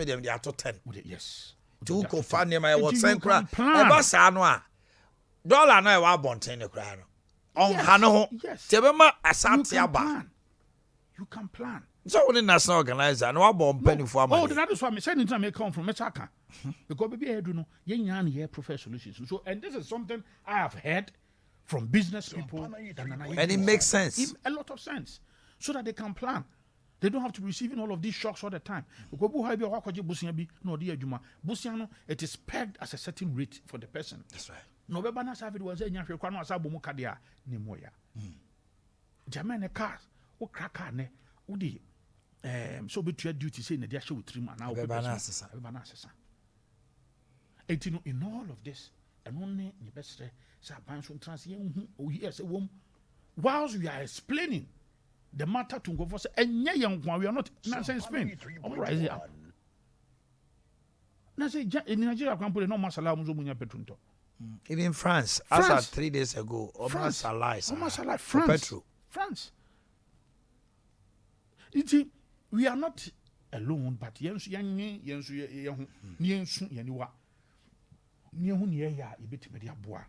medium they are to 10. Yes. To go find them I was saying cry. Eba sa no a dollar no e wa bonten ne cry no. On ha no ho. Te be ma asante aba. You can plan. So when the national organizer no wa bomb penny for money. Oh, that is why me say anytime I come from Mechaka. Because baby I do know yen here prefer solutions. So and this is something I have heard from business people and it makes sense. A lot of sense. So that they can plan. They don't have to be receiving all of these shocks all the time. Because it is pegged as a certain rate for the person. That's right. No, but na sabi was enya hwe kwano asa bomu kadia ne moya. German cars, o kraka ne, o di so betua duty say na dia hwe wotrim ana o banasesa. In all of this, and only the best say ban so trans yen hu o here say wom whilst we are explaining the matter to go for say enye yen kwa we are not say Spain. Rise up. Na say in Nigeria kwampo no masala mu so munya petrunto. Even France, as of 3 days ago, almost alive. France. We are not alone, but yensu yaniwa. Nihu ni ya ibetime dia boa.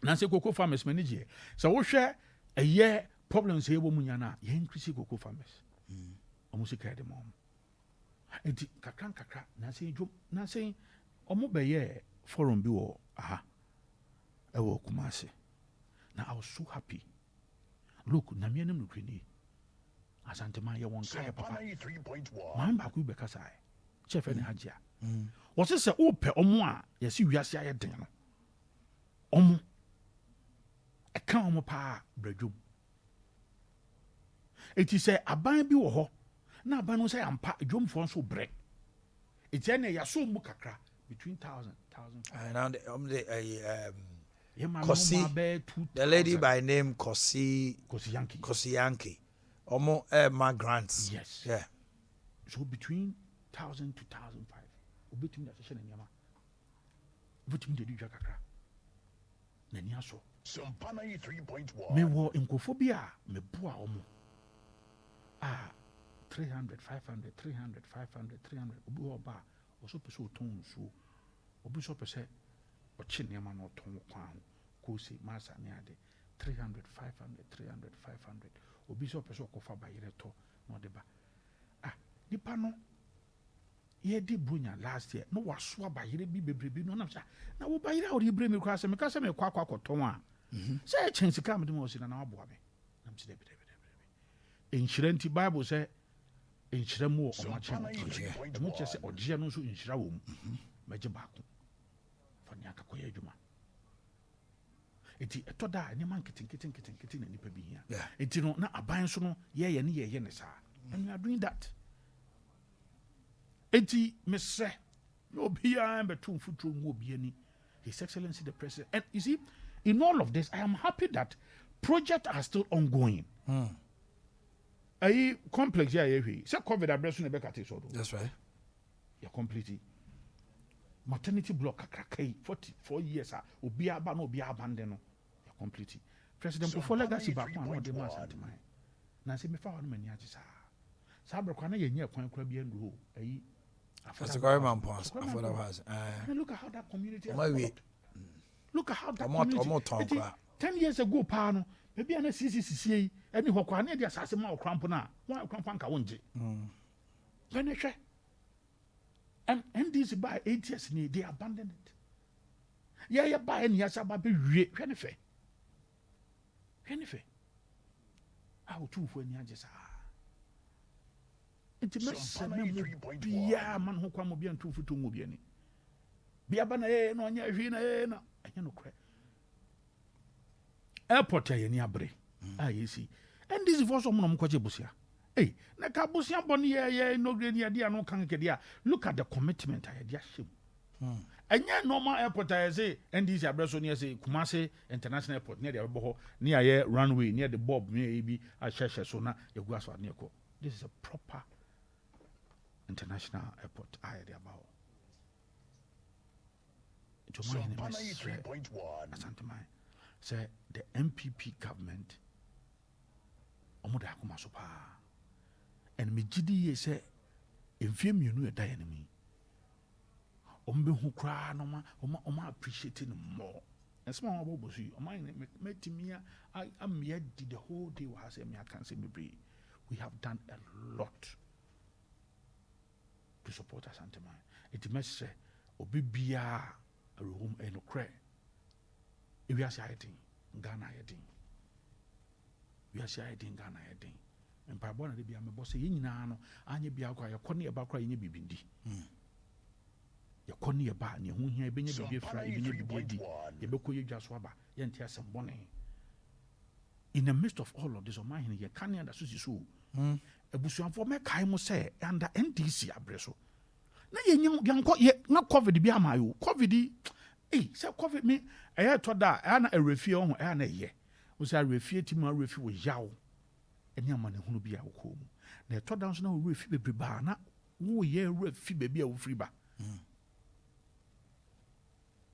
Na say cocoa farmers manage. So wo hwe a year problems here wo munya na ye increase cocoa farmers. Almost carry them on. Enti kakra na say omo be ye forum bi wo ewo Kumasi. Now I was so happy. Look, na me anem nukrini. Asante man ye won kai papa. Man ba ku be kasa ai. Chef ene hajia. What is say ope omo a ye si wiase aye den no. Omo e kan omo pa bradwom. Eti say aban bi wo ho. Na aban no say ampa dwomfo nso bre. Eti ene ya so mu kakra between 1,000. Kosi, the lady by name Kosi Yankee. Almost my grants. Yes. Yeah. So between 1,000 to 1,005. Between that session and Yama. Between the Duja Kakra. Neniaso. Sompa 93.1. Me wo inkophobia me boa omo. 300, 500, 300, 500, 300. Obi wo ba. Also person ton so. Obi so pese o chinema no ton kwa ko se masa ne ade 300 500 300 500 obi so pese o kofa ba yire to no de ba nipa no ye di brunya last year no waso ba yire bi bebrebe no na na wo ba yire o bre me kwa se me ka se me kwa ton a se e chen sika me de mo si na abo abe na mti de insurance bible say insurance mo o ma chen mo che se oje no so insurance wo mu meje ba ko fanyaka ko ye adwuma eti etoda ne man keten na nipa bi hia eti no na aban so no ye ne sa and we are doing that eti mesre no bia betu futuro mu obi ani his excellency the president. And you see, in all of this I am happy that projects are still ongoing. A complex say COVID address no be kate so. That's right. You completely maternity block kakrakai 44 years obi aba no obi abandon no ya complete president for legacy back one no dey ma santima na say me fa no mani age sa abrekwa na ye nya kwan kra bi andu ho ayi after man pause after look at how that community look at how that community 10 years ago pa no maybe ana sisi eni ho kwa na dia asase ma okrampo na wa okrampo anka wonje when hwe. And this by 8 years, they abandoned it. Yeah, by any years about be Jennifer. How to when you just it must be a man who come be and 2 foot to move any. Be a banana no nya hwina no cry. Airport ya ni abre. You see. And this is for someone kwaje busia. Hey, na kabusia boni ye no grade ya dia no kan ke dia. Look at the commitment I dia shim. Anya normal airport I say NDC abreso near say Kumasi International Airport near the boho near ye runway near the bob near be a sheshe so na ye go aso near ko. This is a proper international airport I there about. To my 93.1. Asantemai say the MPP government omoda kuma so pa. And me gidi ye say Mfie mienu e da enemy. Ombe hu kra no ma appreciate him more. And small bobo see met me am yet did the whole day was me I can say me. We have done a lot to support us antima. It must say obi bia a room and cray. If we are saying Ghana heading. We are saying Ghana heading. And Pabona de Bia boss yin no anya bia kwa ya kone eba kwa yin bibindi. Ya kone eba ne hu hia benya bibia fra ebenya bibidi. Ye beko ye dwa so aba ye ntia asem bone. In the midst of all of this, my hin ye kan and asusi so. Ebusuanfo me kai mo say under NDC abreso. Na ye nyanko ye na COVID bi amayo. COVID say COVID me e to da na erefie ho e na ye. Wo say erefie ti ma erefie wo yawo. Eni amane hunu bi a wo ko mu. Na to da so na wo erefie bebre ba na wo ye erefie bebi a wo free ba.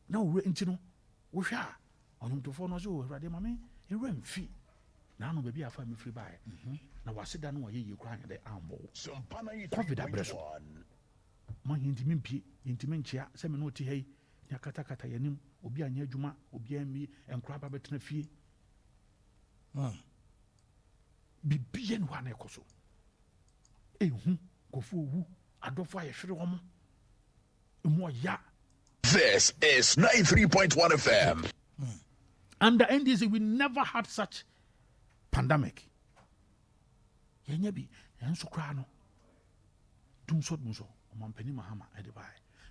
Na wo enti no wo hwa onumtofo no so Awurade ma me eremfi. Na no bebi afa me free ba. Na waseda no ye ye kura de ambo. COVID abreso. Ma hintimi mpie, hintimi nchia se me no ti hei. Nya kata yanim obi anya adwuma, obi ami enkura ba betena fie. Bibiye no na ekoso. Ehu kofu owu adofo ayehwere wo mo. Emu ya. This is 93.1 FM. Under NDC we never had such pandemic. Yenya bi enso kra no. Dumso omampani mahama edibai.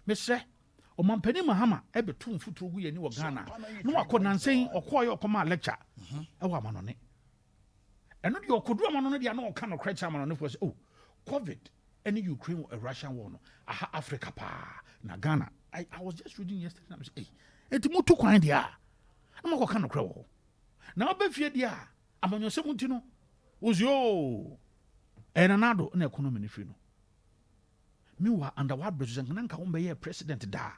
Me se omampani mahama ebe tum futuro gu yeni wo Ghana. No akonansen okoye okoma lecture. Ewa manone. Eno de okodu amanone de na oka no krecha amanone for say oh COVID any Ukraine or Russian war no aha Africa pa na Ghana. I was just reading yesterday and I say hey enti mutu kwan dia. Na makoka no kra wo. Na obafie dia amanyose muti no. Ozio enanado na economy ni free no. Miwa under what president nanka wo be president da.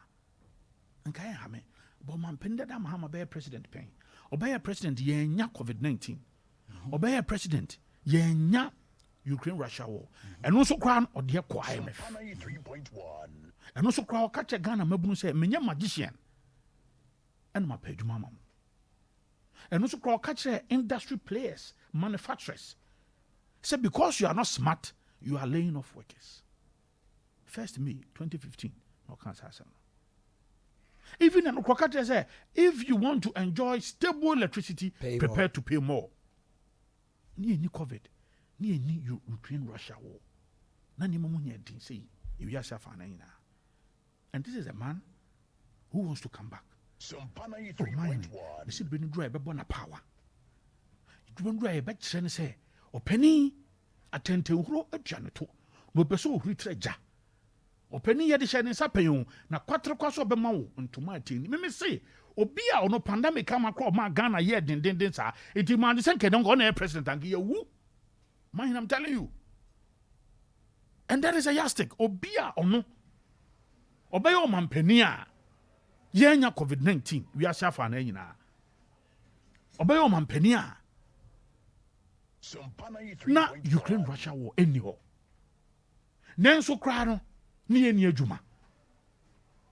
Anka ya ha me. But man pende da mahama be president pen. Obey president yenya COVID-19. Obey president yenya Ukraine Russia war. And also crown or dear kwa IMF. And also crown catch a Ghana mabunu say menya magician. And my page mama. And also crown catch industry players, manufacturers. Say because you are not smart, you are laying off workers. 1st May 2015. No cancer. Even in Okrakate say, if you want to enjoy stable electricity, prepare to pay more. Ni COVID, ni Ukraine Russia war. Na ni mamu nye din say, if you are ina. And this is a man who wants to come back. Sompa Oh my, this is been dry be na power. It been dry be kyerɛ say, opani atente huro adwaneto. No person who treja. Opani ye de hyɛ ne nsa pɛn na kwatre kwaso be ma wo ntoma atini. Me say obi a ono pandemic come akɔ ma Ghana ye den sa. Enti man say nke don go na president anke ye wu. Man I'm telling you. And that is a yardstick. Obi a ono obey o man pani a yenya COVID-19 we are safa na nyina. Obey o man pani a na Ukraine Russia war eni ho. Nenso kra no ni eni adwuma.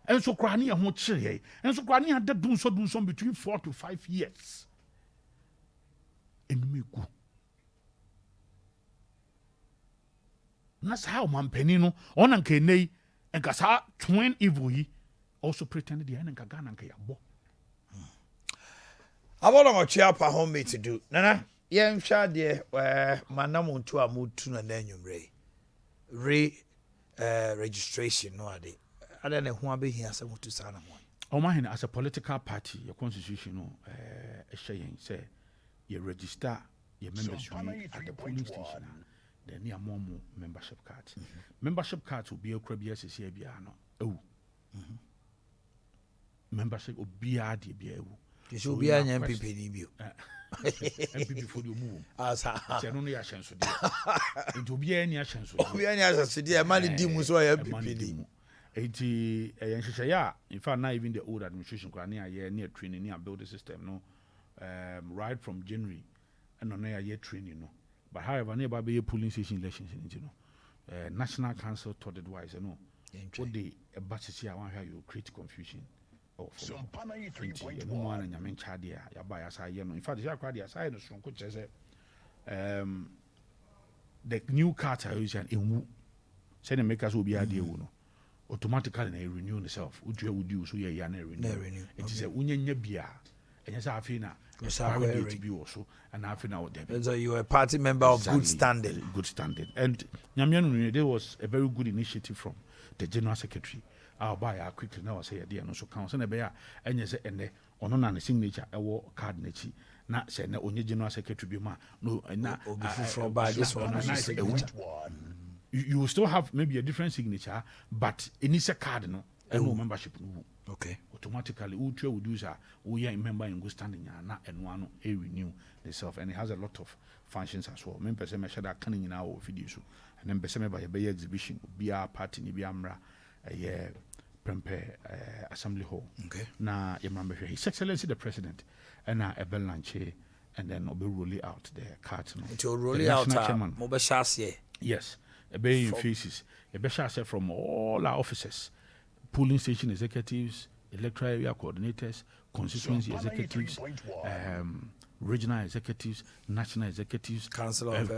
Enso kra ni ho kyere. Enso kra ni ade dunso between 4 to 5 years. Enumi gu. Na sa o man pani no ona nka nei enka sa twin evil yi also pretended the enka Ghana nka yabo. Abolo ngo chia pa home to do. Nana yen hwa de manam ntu amutu na nanwumre. Registration no ade. Ade ne ho abehia asem to sana mo. Omahene as a political party your constitution no yen say you register your membership at the polling station. Then near more membership card. Membership cards will be a crab yes is here no. Oh. Membership will be a DBA. This will be an MPP debut. MPP for your move. As I only a chance to do. It will be any chance. Be any as a dear money dimus or MPP. 80 in fact, not even the old administration near training near build the system no right from January and on a year training no. But however, nearby be a polling station elections, you know. National Council thought it wise, what they a basis here, one how you create confusion. Sompa 93.1. No one and Yamin Chadia, Yabaya Sayano. In fact, Yakradia Sayano from Coach the new cards are using in Wu. Sending makers will be a deal. Automatically they renew themselves. Would you do so? Yeah, renew. It is a Union Bia. And yes, I feel now. To be also, and I feel out there. So you are a party member of good standing. Good standing. And Nyamian, there was a very good initiative from the General Secretary. I'll buy a quickly now say a dear no so council and a bear and yes and the on a signature a war card nechi not say no only General Secretary be no and not from by this one. You will still have maybe a different signature, but it is a card no and no membership. Okay. Automatically will do that we are a member in good standing and one a renew itself, and it has a lot of functions as well. Member say measure that coming in our videos and then person by a exhibition be our party ni be amra Assembly Hall. Okay. Now, remember His Excellency the President, and now a bell lunch, and then will be rolling out the cards. It will roll out. Yes, a bay in faces, a beshase from all our officers, polling station executives, electoral area coordinators, constituency executives, regional executives, national executives, council of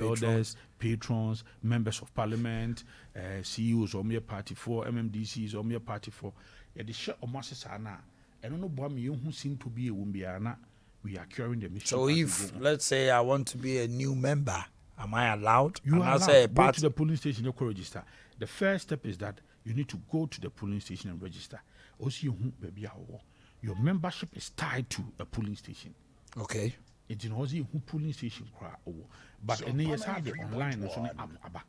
elders, patrons, members of parliament, CEOs or mere party for MMDCs or mere party for. Yeah, the share of masses are now. And I don't know who seem to be a wumbiana. We are curing the mission. So if let's say I want to be a new member, am I allowed? You are allowed. Go to the polling station and register. The first step is that you need to go to the polling station and register. Also, your membership is tied to a polling station. Okay. It's in Aussie who polling station cry but any yes have the online app.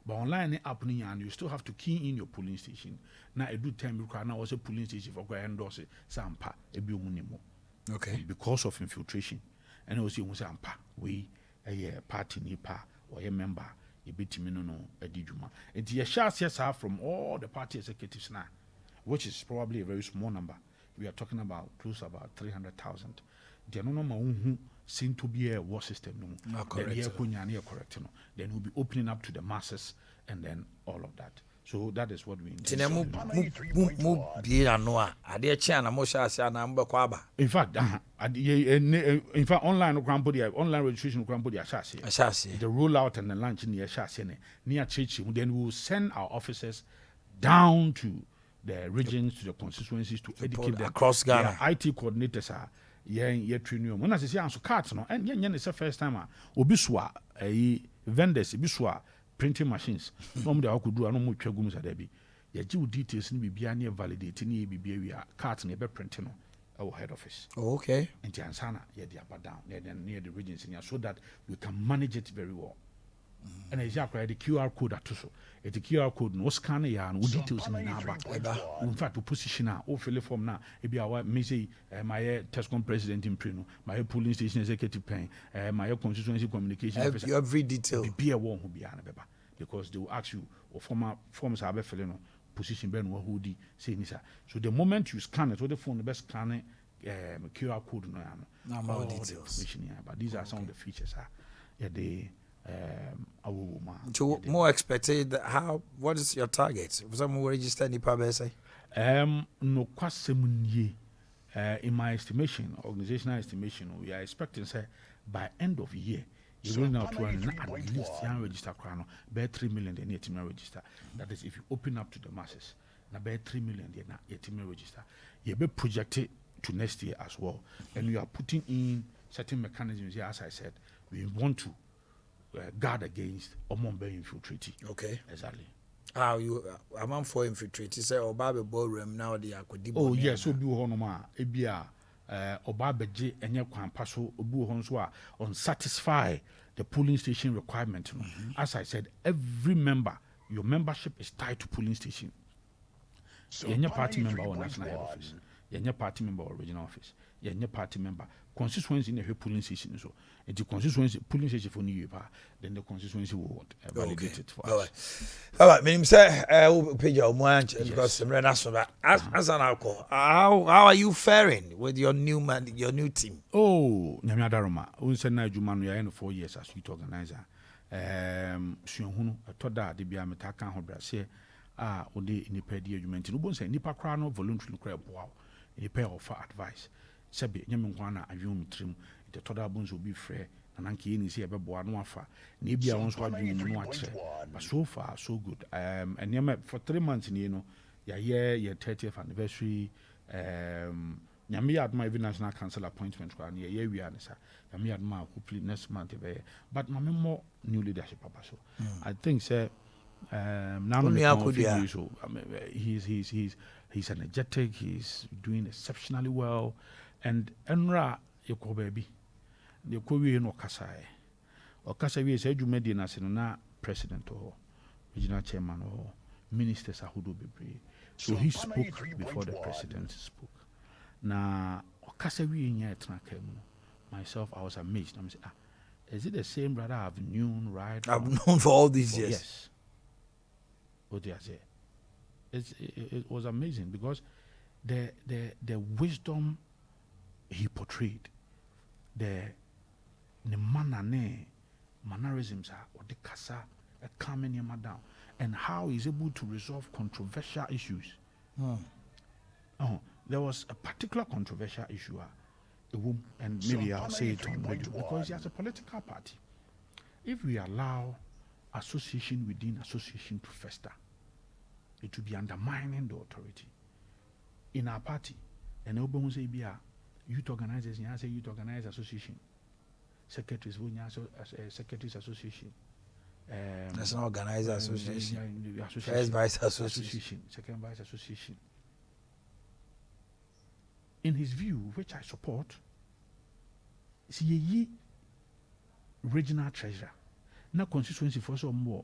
But online app and you still have to key in your polling station. Now I do time because now also polling station for go endorse Sompa ebiumunimo. Okay. Because of infiltration. And also you Sampa we a party nipa or a member a bit no edijuma. It's a share from all the party executives now, which is probably a very small number. We are talking about close to about 300,000. They no who seem to be a war system. No, correct. Then we'll be opening up to the masses and then all of that. So that is what we intend. In fact, online registration the rollout and the launch in the near church. Then we will send our officers down to the regions, to the constituencies to educate them. Across Ghana. IT coordinators are training. When I say answer cards, no, and it's the first time. Obiswa, vendors, Obiswa, printing machines. No, they could do. I know more chagums at Debbie. Your details in BBA validating BBA cards near printing our head office. Oh, okay. And Tiansana, yeah, they are down near the regions so that we can manage it very well. And exactly the QR code at so the QR code no scan ya and details in our in fact to position now or fill form now it be our message my Tescom president in Prino my polling station executive pen my constituency communication officer every detail be a one who be because they will ask you or forms are filling position ben who di say nisa so the moment you scan it or the phone the best scanning QR code no more details but these are some of the features they more expected. What is your target? Someone will register any say? No question. In my estimation, organizational estimation, we are expecting say by end of year you will now to at least register crown bear 3 million they need to register. That is if you open up to the masses. Now bear 3 million they need to register. You be projected to next year as well. And we are putting in certain mechanisms here, as I said, we want to guard against being infiltrated. Okay. Exactly. You amount for infiltrated say Obabe ballroom now they are oh yes, so be honoma ebia Obabeje enye kwampa so obu hon so unsatisfy the polling station requirement. As I said, every member, your membership is tied to polling station. You're party member or national head office. You're party member or regional office. You're party member. Constituency in the polling station. So, if the constituency polling station for New Year, then the constituency will validate it for us. All right. Me say, we'll pay your money because I'm ready to as an alcohol. How are you faring with your new team? Oh, Nyamiadaroma. We said na Jumanu ya 4 years as youth organizer. suahunu etoda de bia metaka ho brase ode nipa di adwuma nti no bon say nipa kra no voluntary kra boa nipa offer advice sebe nyame nkwa na adwum mitrim de toda bon so bi frɛ na nanke yini si ebeboa no afa na ebia won so adwum no akyerɛ but so far so good and nyame for 3 months ni no ya 30th anniversary nyame yadma even national council appointment kwa na ya wi anisa nyame yadma hopefully next month be but mame more new leadership papa so I think say now so he's energetic, he's doing exceptionally well and enra yeko baby the kowi no kasai o kasa wi say dwuma di na se no na president or regional chairman or ministers ahudo bebre so he spoke before the president spoke na o kasa wi nya etna kam myself I was amazed I'm say is it the same brother I've known I've known for all these years? Yes. What do I say? It was amazing because the wisdom he portrayed, the mannerisms or the kasa calming him down, and how he's able to resolve controversial issues. There was a particular controversial issue. And maybe I'll say it on radio because he has a political party. If we allow association within association to fester, it will be undermining the authority. In our party, and everyone say be a youth organizers, you say youth organized association, secretaries, secretaries association, national organizer association, first vice association, second vice association. In his view, which I support, see regional treasurer. Na constituency for some more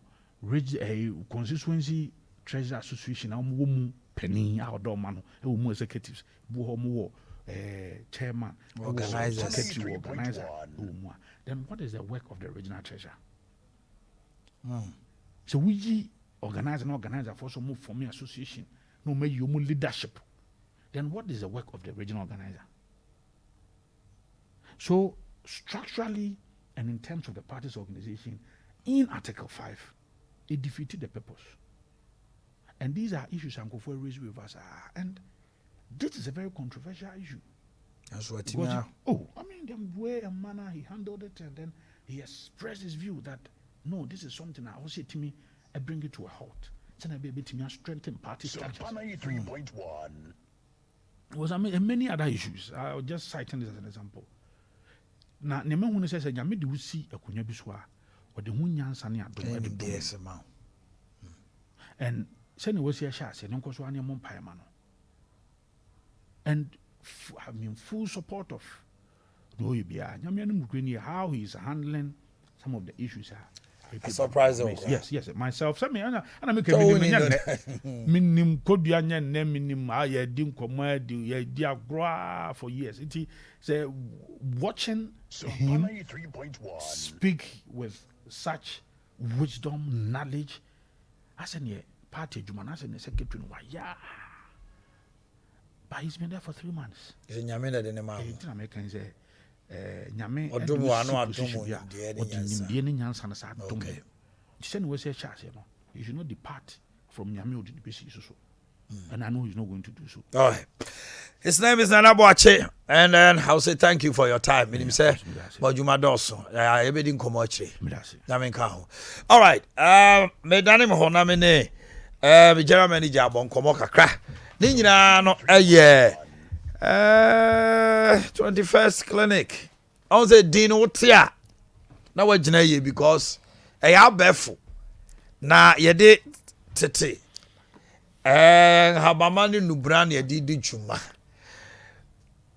constituency treasurer association am penny outdoor man more executives more chairman organizer secretary organizer then what is the work of the regional treasurer? So we organize and organizer for some more forming association no make you more leadership. Then what is the work of the regional organizer? So structurally and in terms of the party's organization, in Article 5, it defeated the purpose. And these are issues I'm going to raise with us. And this is a very controversial issue. That's what the way and manner he handled it, and then he expressed his view that, no, this is something I will say to me, I bring it to a halt. Then I be able to strengthen party structures. 3.1. Was many other issues. I'll just cite this as an example. Now, Nema who says that Yamid will see a kunya biswa or the Hunyan Sania do and send was here shots and Uncle Swania Mompayamano. And I mean, full support of Noibia, Yamian Mugrini, how he's handling some of the issues. Surprising. Yes. Myself, and I make a minim Kodian name I didn't come for years. It is watching him speak with such wisdom, knowledge. As in party, Jumanas and the secretary. But he's been there for 3 months. He's in Yamina de Nema. American say. Nyame odomo anu adomo die ne nyansa na sa adomo send we say church no you should not depart from Nyame odi the base so and I know he's not going to do so. All right, his name is Nana Boache, and then I'll say thank you for your time. Minim say Bojuma Doso ebedi nkomo achi na menka ho. All right, me dane mo na me ne me general manager abon nkomo kakra ni nyina no 21st clinic. I was a Dino Tia. Now we're Janaye because I have befu. Na yede tete. Habamani Nubran yedi chuma.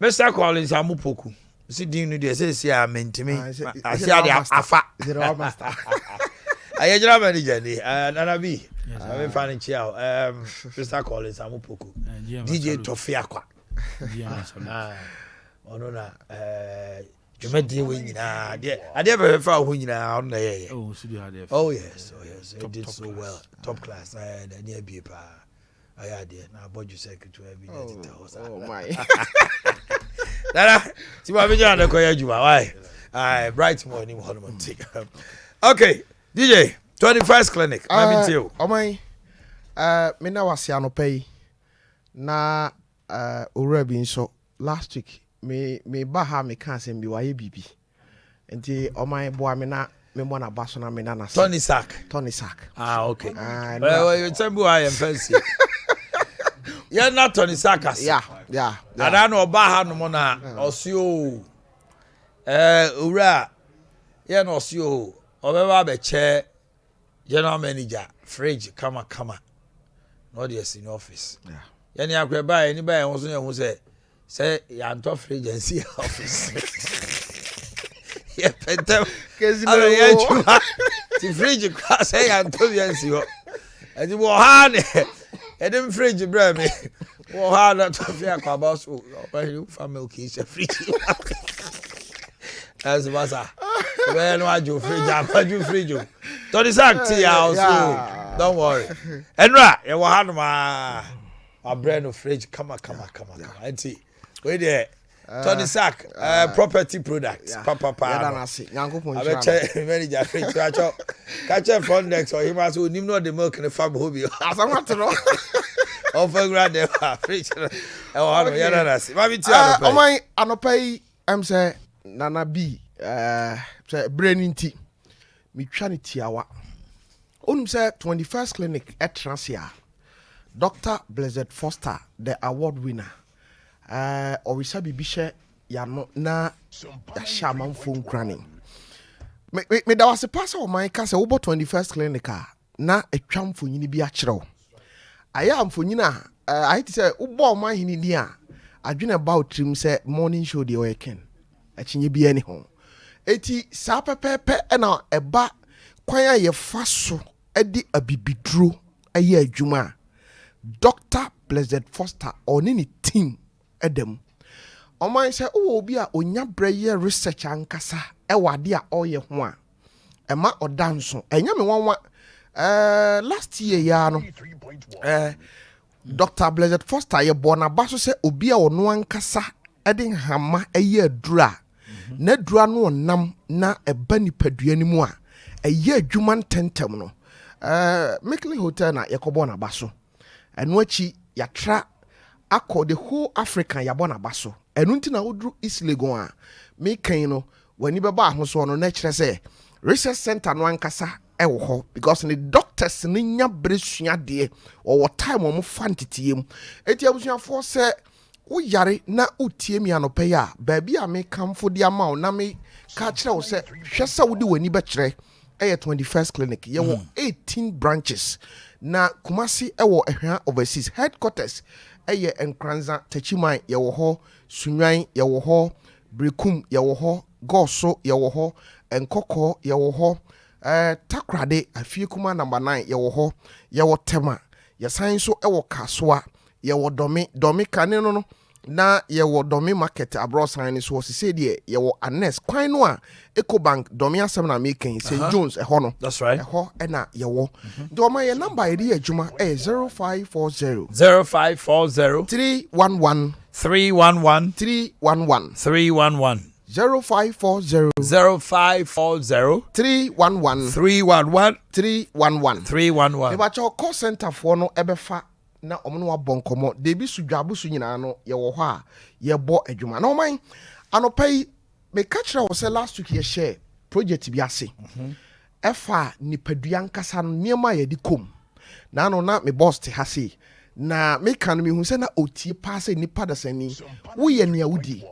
Mr. Collins Amupoku. See Dino de say I meant to me. I see the afa. I general manager ni Nanabi. I'm finding chiao. Mr. Collins Amupoku. DJ Tofiakwa. Ono na jumedi we nyina ade be fa ho nyina ono na ye oh yes it did so well top class na near be pa ayade na boju secretary be dey oh my dada ti wa be jana ko ya juma why bright morning one take okay DJ 21st clinic I mean you omai me na wase anopai na owura bi nso last week me ba ha me kan sem bi waye bibi enti omai boa me na me mo na baso na me na na Tony Sack okay well you tell me why I'm fancy yeah not Tony Sack yeah ada na oba ha no mo na osio owura yeah no osio obeba be che general manager fridge kama no dey in office yeah ni akweba any ba won so you say ya nto fridge and see office yeah pentem kezi no yeah chuma ti fridge kwa say ya nto bi and see ho edi wo ha ne edem fridge bra me wo ha na to fi akwa ba so you family ki se fridge as masa well no aju fridge Tony Sack tea also don't worry enra e wo ha no ma brand of fridge come auntie we there Tony Sack property products papa ya na se nyankopon I bet manager fridge catch front desk or him as who nim no the milk in the farm hobby asamwato no over grade fridge e wo ha no ya na se ma bi ti anopai anopai am say nana b say braininti me twa ne tiawa onum say 21st clinic at Transia Dr. Blessed Foster the award winner orisa bibishe ya no na ya shaman phone craning me da was pass o man ka say wo 21st clinic na atwa mfonyini bi a kyerɛw aya mfonyini I say wo bo man hini ni a adwene about trim say morning show the weekend achinye bi ani ho eti sa pepepe na eba kwan a ye fa so edi abibiduro aye adwuma Dr. Blessed Foster oni ni team edem oman say o obi a onya breye research ankasa e wade a oye ho a ema odanso enya me wanwa last year ya no Dr. Blessed Foster ye bona baso say obi a ono ankasa edi hama aye adura na dura no nam na eba nipadua ni mu a eye adwuma ntentem no Mickley Hotel na yakobo na baso eno achi yatra akọ the whole African yabona baso enu nti na wodru East Legon a me kan no wani beba ahoso no na kire se research center no ankasa e wo ho because the doctors ni nya bresua de o time mo fantitiem eti abusuafo se wo yare na utie mi anope ya ba bia a me kamfo de ama na me ka kire wo se hwese wo de wani be kire 21st clinic ye wo 18 branches na Kumasi ewo ehwa overseas headquarters eye Enkranza Tachiman ye wo ho Sunwan ye wo ho Brekum ye wo ho Goso ye wo ho Enkoko ye wo ho Takrade afie kuma number 9 ye wo ho ye wo Tema ye san so ewo Kaswa ye wo domi kane no na ye wo domi market abroad sign so se de ye wo Anes kwan no a Ecobank domi asem na making St Jones ho no that's right ho na ye wo do ma ye number ide adwuma 0540 311 311 311 0540 311 e ba cho call center for no ebefa na omo wa bonkomo de bi sudwabo su nyina no ye wo ho a ye bo adwuma na oman anopai me catch wo say last week ye share project bi ase efa nipadua nkasa no niema ye di kom na no na me boss te ha sei na me kan me hu say na otie pass nipa da sani wo ye nea wudi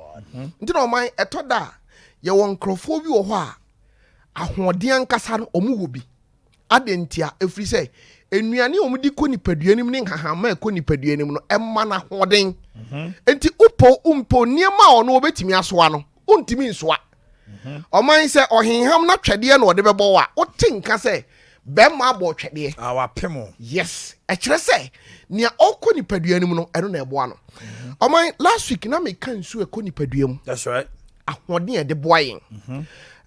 nti na oman etoda ye won krofo bi wo ho a ahoden nkasa no omu wo bi adentia efri say enuane omudi ko nipaduanim ne hahama ko nipaduanim no emma na hoden enti umpo niema ono obetimi asoa no untimi nsoa oman se ohenham na twede na ode bebo wa otinka se bemma abo twede awapemo yes e kire se nia okko nipaduanim no eno na ebo ano oman last week na me kan su ekko nipaduam that's right ahoden e de boyen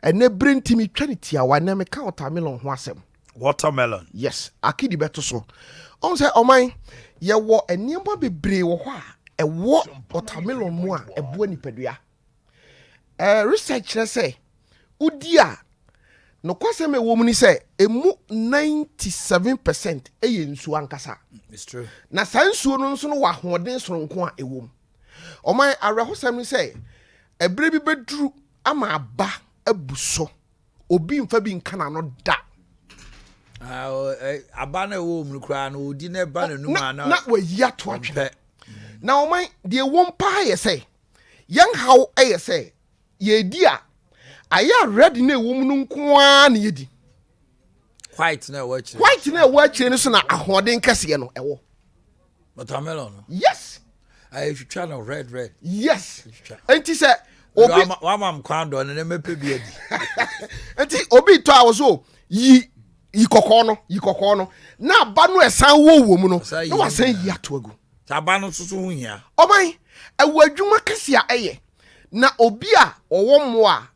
ene brentimi twaniti awa na me kan watermelon ho asem watermelon yes akidi beto so on say oman ye wo eniemba bebre wo ho a e wo watermelon mu a e bo nipadua research say udi a no kwase me wo mu ni say emu 97% eye nsuo ankasa. It's true. Na sa nsuo no nso no wa hoden soronko a ewom. Oman arehosam ni say ebre bi beduru ama aba abuso obi mfa bi nka na no da. Aba na wo mu kra na odi na ba na numa na wa yi ato atwe. Na oman de won pa ye say yan haw ye say ye di a aya red na ewom no nko a na ye di. White na wa chire. White na wa chire no so na ahoden kese no ewo. Watermelon no. Yes. I should try no red. Yes. Enti say obi wa mam kwando na mepe bi adi. Enti obi to awoso yi kokko no na ba no esan wo mu no na wasan yi ato agu. Aba no susu hu hia. Oman ewu adwuma kese a eye na obi a owo mo a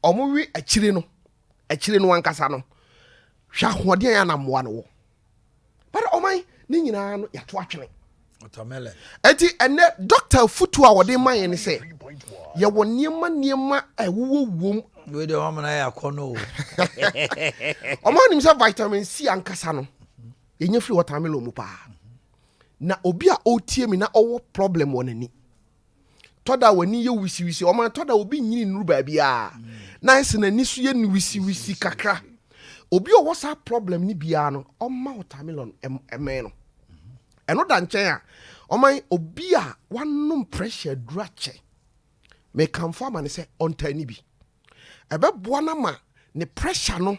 omuwi akire no ankasa no hwa hoden ya na moa no wo. But oman ni nyina no ya to atwene. Watermelon. Enti ene doctor futu a wode man ye ne se ye wo niema ewuwom we de wo na ya kono. Oman nim say vitamin C ankasa no yenye free watermelon mu pa. Na obi a otie mi na owo problem wonani. Toda wani ye wisi oman toda obi nyini nuru ba bia. Na ese na ni so ye ni wisi kakra. Obi o wasa problem ni bia no oma watermelon eme no. Eno da nchen a oman obi a wanom pressure drache. Me kamfa ma ne se ontani bi. Ebe boa na ma ne pressure no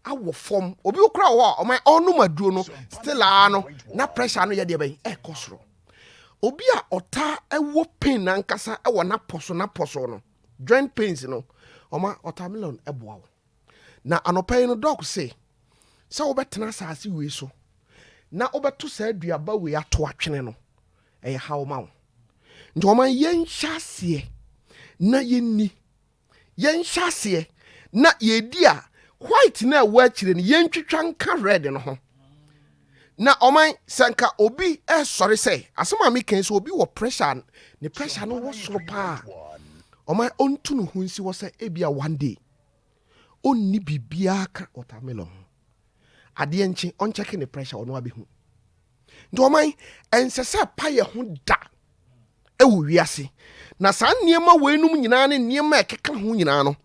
awo form obi okra wo oman onum aduro no still no na pressure no ye de ben e kosoro. Obi a ota ewo pain na nkasa ewo na poso no joint pains no oma watermelon eboa wo. Na anopai no doc say wo betena saase we so na obeto sa aduaba we ato atwene no eye hawo ma wo. Nti oma yen hyase na yenni yen hyase na yedi a white na wa akire no yen twitwa nka red no ho. Na oman sanka obi sorry say asema me kan so obi wo pressure ne pressure no wo soro pa oman ontu no hunsi wo say ebia one day onni bibia ka watermelon ade enchi on check ne pressure ono abehu ndo oman ensese pa ye ho da ewu wiase na san niema weenum nyina ne niema ekeka ho nyina no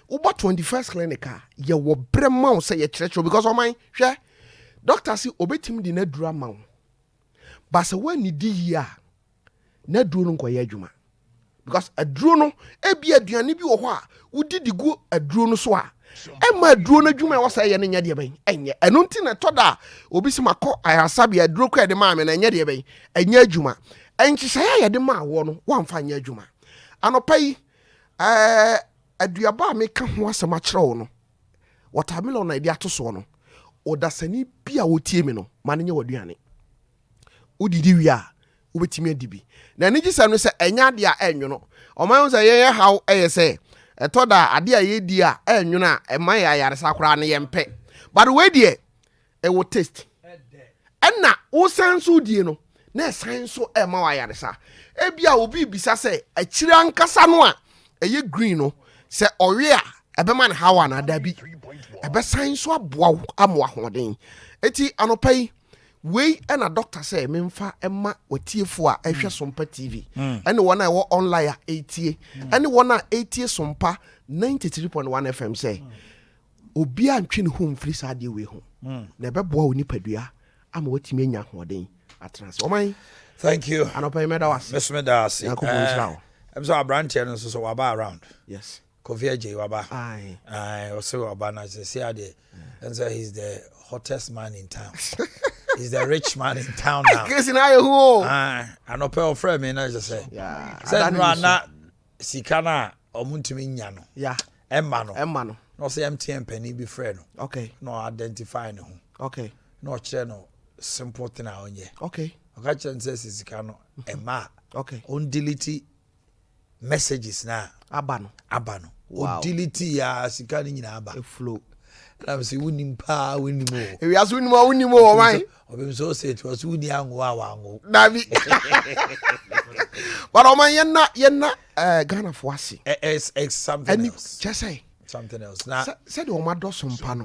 uba 21st clinic ye wo brema wo say ye church because oman hwe doctor si obetim di na dura ma wo ba se wani di ya na duro no koye adwuma because aduro no ebi aduane bi wo ho a wudi digu aduro no so a ema aduro no adwuma wo say ye ne nya de ben enye eno nti na toda obi si makọ ayasabi aduro ko de ma me na nya de ben enye adwuma enchi say ya de ma wo no wamfa nya adwuma anopai aduaba me ka ho asema kire wo no watermelon na ide atoso no odasani bia wotie mi no mane nye waduane udidi wi a wobetimi adibi na ni gisa no se enya de a enwono oman se ye haw eye se etoda ade a ye di a enwono a eman ya yaresa kora ne yempe but we die e wo taste enna wo sanso die no na sanso e ma wa yaresa e bia obi bisa se akire ankasa no a eye green no se owe a ebe man hawa na da bi ebe sanso aboa amwa hoden eti anopai we na doctor say memfa emma watiefo a ehwe Sompa TV ene wona e wo online a etie ene wona etie Sompa 93.1 FM say obi antwe ne home free sa de we ho na ebe boa oni padua ama watimi anya hoden atrans oman thank you anopai medawas Miss Medas I'm so abranche no so waba around yes Kofi Ajay waba aye also waba na say ade and so he's the hottest man in town. He's the rich man in town now. Kesi na yo ho. Anope ofre me na just say. Yeah. Say no na sika na omuntumi nya no. Yeah. Emma no. No say MTN penny be friend no. Okay. No identify no. Okay. No chere no simple thing a onye. Okay. Oka chere say sika no Emma. Okay. On delete messages na abano. Wow. O delete ya sika ni nyina aba. A flow. I'm saying winimo. We are winimo man. Obim so say it was wuni ango. Davi. But o man yenna Ghana for wasi. It's something else. Just say something else. Now, said the Omado Sompa no.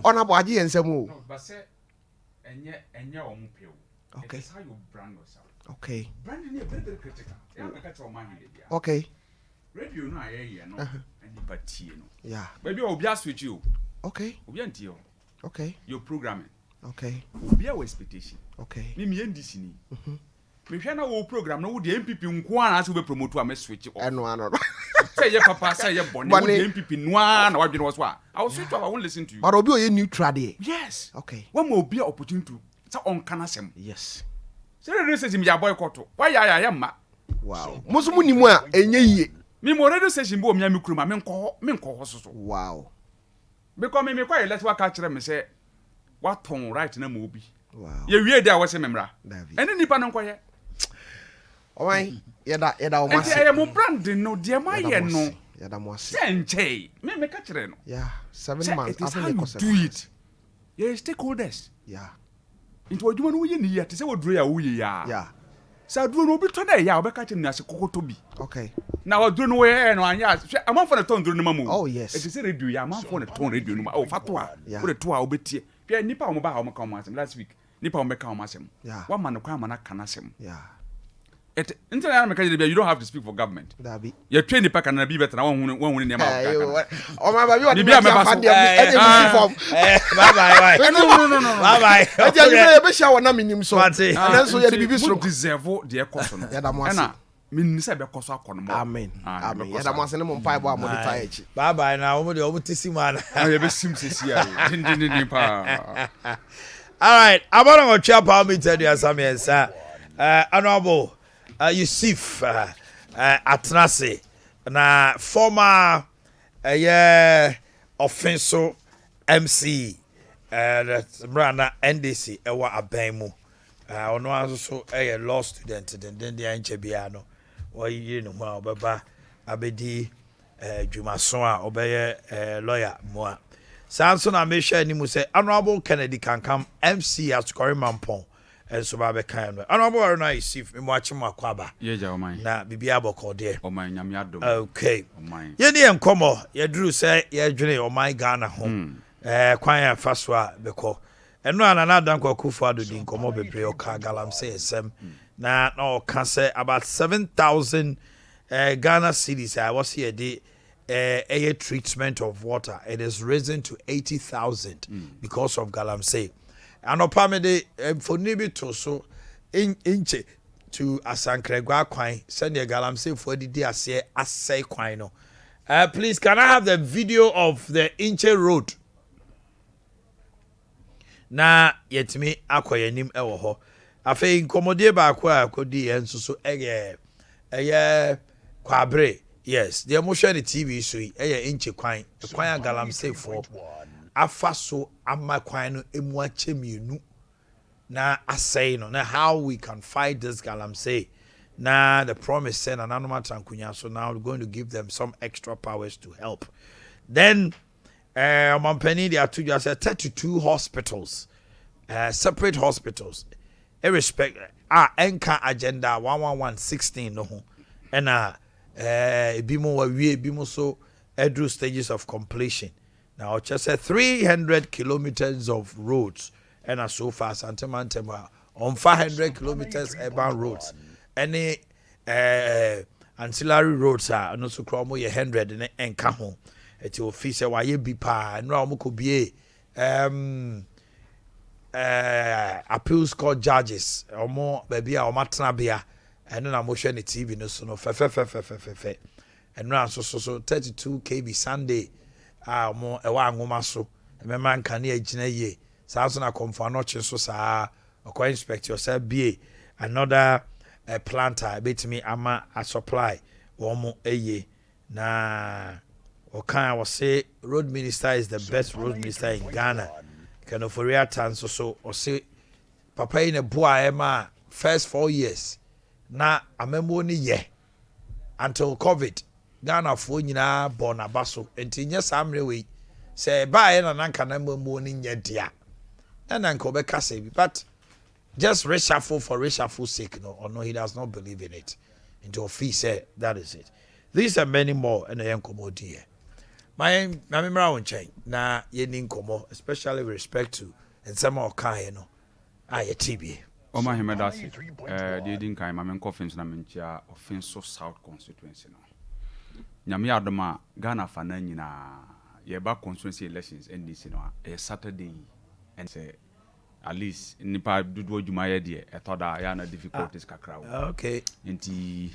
Honorable Aji and Samu. No, but say, and yet, okay. It's how you brand yourself. Okay. Branding is very, very critical. Yeah, I got your mind. Okay. Radio, no, no, and but you know. Yeah. Maybe I'll be asked with you. Okay. Okay. Your programming. Okay. Be our expectation. Okay. Mimi and this in. Me shana wo program no the MPP nko an as we promote am switch off. No. Say your papa say your bonny the MPP no an wa dwene was wa. I will switch off, I won't listen to you. But obi o ye neutral dey. Yes. Okay. One more be opportunity to on kanasem. Yes. Say the say me ya boycott. Why ya ma. Wow. Musumu ni mu a enye yie. Me mo radio station bo me kuruma me nko so. Wow. Because me kwa electoral catch me say what ton right na mo obi. Wow. Ye wie dey a wo se memra. David. Ene nipa no nko ye. Oi, yeda o masi. Enti mo brand no de ma ye no. Yeda mo ase. Senche. Me catch no. Yeah, 7 months after the course. Do it. Yeah, stakeholders. Yeah. Into adwuma no ye ni ya te se wo duro ya wo ye ya. Yeah. Sa duro no obi to na ya obeka che no ase kokoto bi. Okay. Na wo duro no wo ye no anya amanfo na ton duro no mamu. Oh yes. It is radio ya amanfo na ton radio no ma. Oh fato a. Wo de to a obetie. Hwe nipa wo ba ha wo ka wo asem last week. Nipa wo meka wo asem. Yeah. Wa man kwa mana kana asem. Yeah. International meka you don't have to speak for government. Dabi. You train nipa kana bi better na won hu ne ma ka. O ma ba bi wa ni bia me ba so. Bye bye. No. Bye bye. Eja ni be sha wona minim so. And so ye bibi so deserve de ekoso no. Ya da mo ase. Na min say be koso akono mo. Amen. Ya da mo ase ne mo mpa bo a mo de tie echi. Bye bye na wo de obutisi man. Ya be sim sesi ya. Din pa. All right, I'm going to chat about me tell you something, sir. Honorable Yusuf Atnase, na former offensive MC, Brana NDC, Ewa Abemu. Ono also a law student, then the Anchebiano, or you know, Baba Abedi Jumasoa, obey lawyer Moa. Samson I may share ni mu say Honorable Kennedy can come MC at Corey Mampong and so babe kind. Honorable Aruna Yusuf me watching makwaba. Ye ja o man. Na bibia boko de. O man nyame adom. Okay. O man. Ye ni enkomo ye duru say ye dwene o man Ghana ho. Kwan ya faswa beko. Eno anana danko Akufo Addo di nkomo bebre o ka galamsey esem. Na o ka say about 7,000 Ghana cedis I was here the air treatment of water. It is risen to 80,000 because of galamsey. And opamede for nibi to so inche to Asankregwa Kwan send your galamsey for the day asay Kwan no. Please can I have the video of the Inche road? Na yetimi akoye nim ewo ho. Afi nkomodie ba akwa akodi enso so eye kwabre. Yes, the emotion the TV so Inche Kwan galamsey for afa so ama Kwan no emu achemienu na asay no na how we can fight this galamsey. Now the promise said Ananoma Trankunya, so now we're going to give them some extra powers to help. Then Mampeni there are 32 hospitals, separate hospitals. Irrespective Enka agenda 11116 no and bimo we bimo so edru stages of completion. Now just 300 kilometers of roads and so far Santema on 500 kilometers urban roads. Any ancillary roads are no so kromo ye 100 and kaho at your office why ye be pa no mo could be appeals court judges or more baby or matnabia and then I'm watching the TV no so no fe and now so 32 kb Sunday more a one woman so a man can ye jina ye Samson a comfort notch so sa or inspect yourself be another a planter bet me ama a supply one eye na okan was say road minister is the best road minister in Ghana can for real tan so or say papa in a boy ema first 4 years na amemo ni ye until COVID Ghana for nyina born abaso enti nya samre we say buy na nanka na mo ni nya dia na nanka obeka say but just reshuffle for reshuffle sake, no, or no, he does not believe in it. Into a fee, say that is it. These are many more, and I am commodity. my memory won't change. Na ye ninkomo, especially with respect to and some more kind, no. Aye, TB. Oma Hemedasi, the Edin Kai, my coffins na mentia offense South constituency. No. Nyami Adoma, Ghana Fananina, Yeba constituency elections and this, a Saturday, and say, at least, Nipa Dudu Jumaya dear, I thought I had difficulties kakra. Okay. Inti,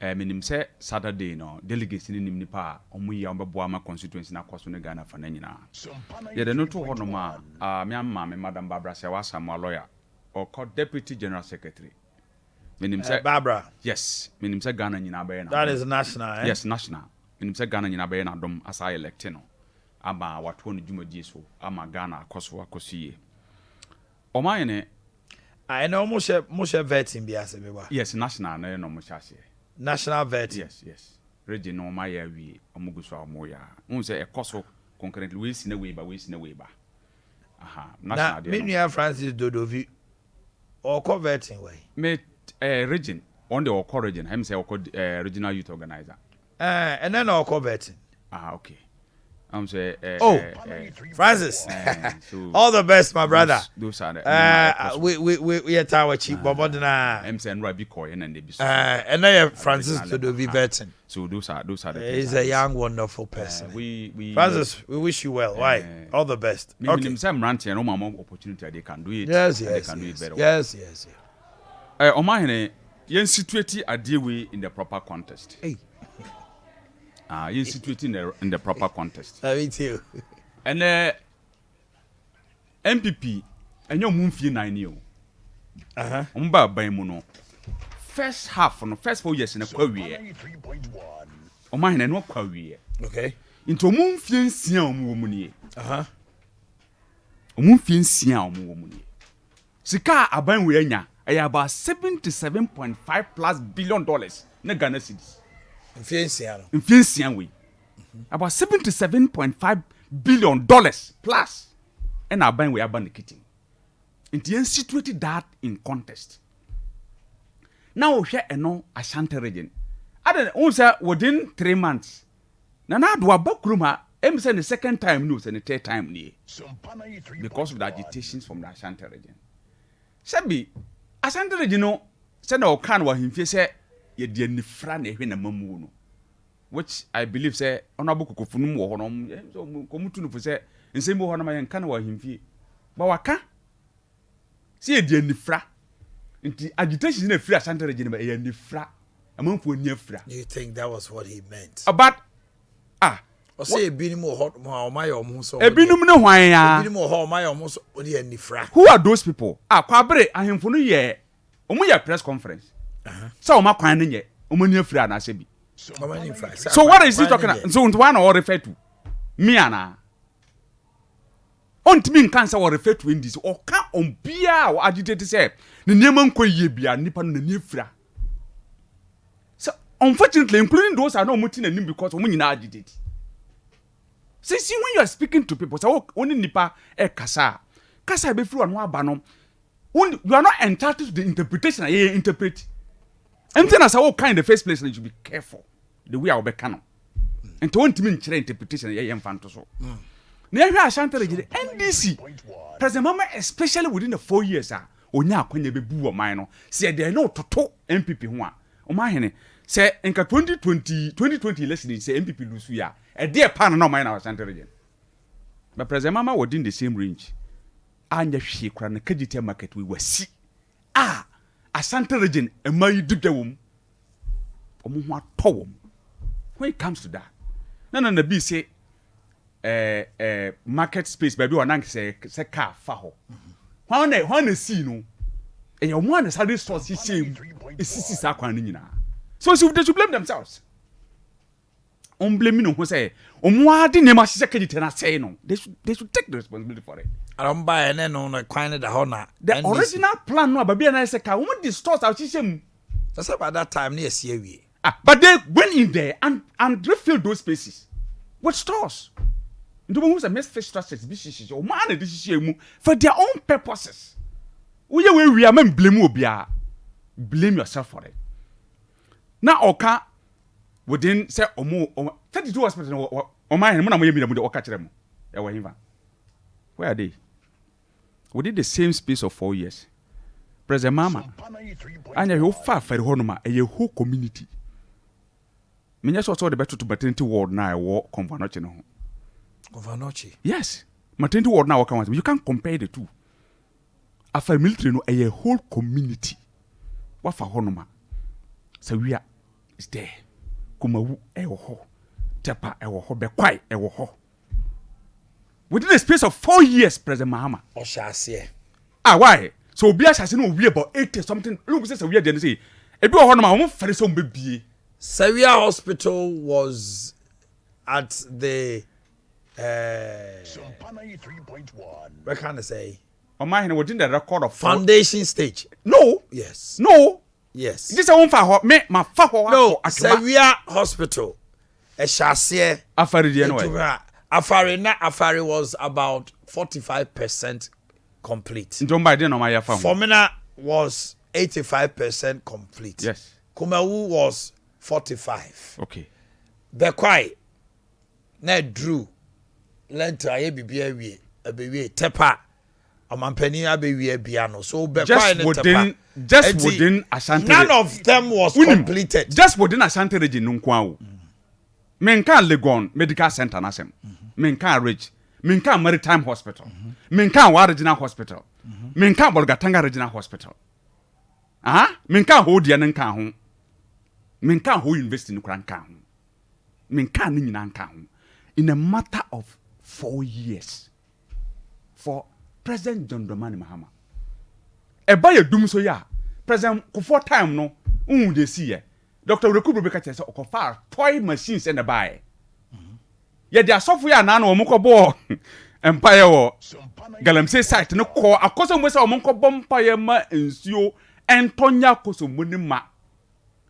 minim say Saturday, no, delegates in Nipa, Omu Yamba constituency na Kwasune Ghana Fananina. Yet the note honoma, Miamma, Madam Barbara Sawasa, my lawyer. Or called Deputy General Secretary. Meaning say Barbara. Yes, meaning say Ghana nyina be na. That is national, eh? Yes, national. Meaning say Ghana nyina be na dom as I elect no. Ama watu no dwumadi so ama Ghana akoso. O man ne I know mo vetting bi ase be ba. Yes, national na no mo chase. National vetting. Yes. Region no ma ya wi omuguso amoya. Won say ekoso concurrently we si na we ba. Aha, national. Na me Francis Dodovi or converting way. Me region on the Oko region. I'm say Oko regional youth organizer. And then Oko vetting. Okay. I'm say Francis. So all the best, my brother. Those are the we at our cheap Bobodina. I'm saying Rabbi Coy and they be and then Francis Dodovi vetting. So those are the he's a young wonderful person. We Francis, we wish you well. Why? All the best. Okay. Some ranting and no opportunity they can do it. Yes. They can do it better. Yes. Omahene yen situate adewe in the proper context. Hey. Yen situate in the proper context. Me too. And MPP enyo mumfie 9 years. Umba ban mu no. First half no first 4 years na kwawie. Omahene no kwawie. Okay. Into mumfie nsia omu nie. Mumfie nsia omu nie. Sika aban we anya about $77.5+ billion na Ghana cedis. Influencian we. About $77.5 billion plus. And our bank we are kitchen. And the situated that in contest. Now we share no Ashanti region. I don't know within 3 months. Now do a bakruma. I'm saying the second time news and the third time near. Because of the agitations from the Ashanti region. Sabi Ashanti region say na okan wa himfie say ye de nifra na ehwe na mamu no, which I believe say honorable kokofunum wo hono so komutu no say nsem wo hono ma ye kan wa himfie ba waka say ye de nifra nti agitation na free Ashanti region ba ye nifra amanfo ni afra. You think that was what he meant? About o say ebinum ho ma o ma ye omo so ebinum ne hwan ya ebinum ho ma ye omo so odi nifra. Who are those people? Kwabere ahemfo no ye omo ya press conference. So omo kwan ne ye omo ni afra na se bi. So what is he talking about? So one or refer to me ana on timi nkan say or refer to in this or kan on bia or agitate say ne niam nko ye bia nipa no ni afra. So unfortunately including those are not mutin anim because omo nyina agitate. See when you are speaking to people, so only nipa kasa be free on aba no. You are not entitled to the interpretation you interpret. Anything as I kind in the first place, you should be careful the way I will be canon. And to want to mean interpretation you fanto so. Near Ashanti region NDC. President Mama especially within the 4 years onya akwanya be bu o man no. Say there no toto MPP ho a. O ma hene say enka 2020 election say MPP lose ya. A dear pan no mine our Ashanti region. But President Mama within the same range. Anya hwe kra na kagite market we wasi. Ashanti region e mai dibya wom. Omo ho atowom. When it comes to that. Na be say market space baby one say car fa ho. When see no. E your one is hardly store see shame. E sisi sa kwan ni nyina. So they should blame themselves. On blame no who say omwa de nema hye kagite na say no. They should take the responsibility for it. I don't buy any no kwan da ho na. The original plan no baby na say ka wo the stores out hye. That's about that time near see we. But they went in there and refilled those spaces with stores. Who's a mess fish structures or man for their own purposes. We are blame yourself for it. Now Oka within say 32 hospitals O my hen mo na mo yemi da mo de o ka kire mo. E wo hinva. Where are they? Within the same space of 4 years. President Mama. Anya you fa fere ho no ma e whole community. Menya so the better to maternity ward na e wo Convanoche no ho. Convanoche. Yes. Maternity ward na wo kan you can't compare the two. After military no a whole community. What for honoma? So we are is there. Kumawu ho. Tepa ho. Bekwai ho. Within the space of 4 years, President Mahama. Oshase. Why? So Obia Shase no we about 80 something. Look, say we are there say. Ebi ho honoma won fere so mbebie. Sawia Hospital was at the Sompa 93.1. what can I say? On my hand, within the record of Foundation stage. No. Yes. No. Yes. This is one for me. My fa no. Sawia Hospital. Shase. Afari di anyway. Afari was about 45% complete. Don't buy den on my farm. Formina was 85% complete. Yes. Kumawu was 45. Okay. Bekwai na Drew lenta ye bibia wie abewie tepa amampani abewie bia no so Bekwai ne tepa just within Ashanti. None of them was completed. Just within Ashanti region no kwa wo. Menka Legon Medical Center nasem. Menka Ridge, Menka Maritime Hospital. Menka Wa Regional Hospital. Menka Bolgatanga Regional Hospital. Menka ho dia nka ho. Menka ho university no kranka ho. Menka ni nyina nka ho. In a matter of 4 years for President John Dramani Mahama. Eba ye dum so ya. President for time no, de see ye. Dr. Rekubro beka tese okofa toy machines and buy. Ye dia software na no omukobo empire wo galamsey site no ko akoso mo se omukobo empire ma ensuo entonya koso monima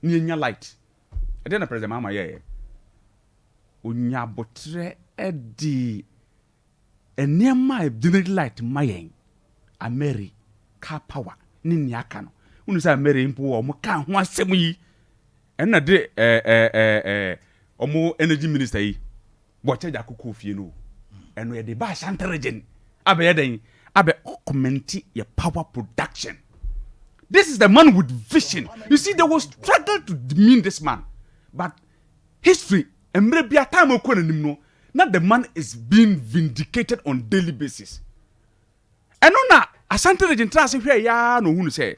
ni nya light. E dey na President Mahama ye. Onya botre edi enema general light mayen Ameri car power ni ni aka no unu say Ameri mpo wo mo ka ho asem yi enna de omo energy minister yi bo charge akoko fie no eno ye de ba Ashanti region abe ye den abe augment your power production. This is the man with vision. You see, they will struggle to demean this man, but history and maybe a time no, not the man is being vindicated on daily basis. And on that, Ashanti region trust here ya no who say,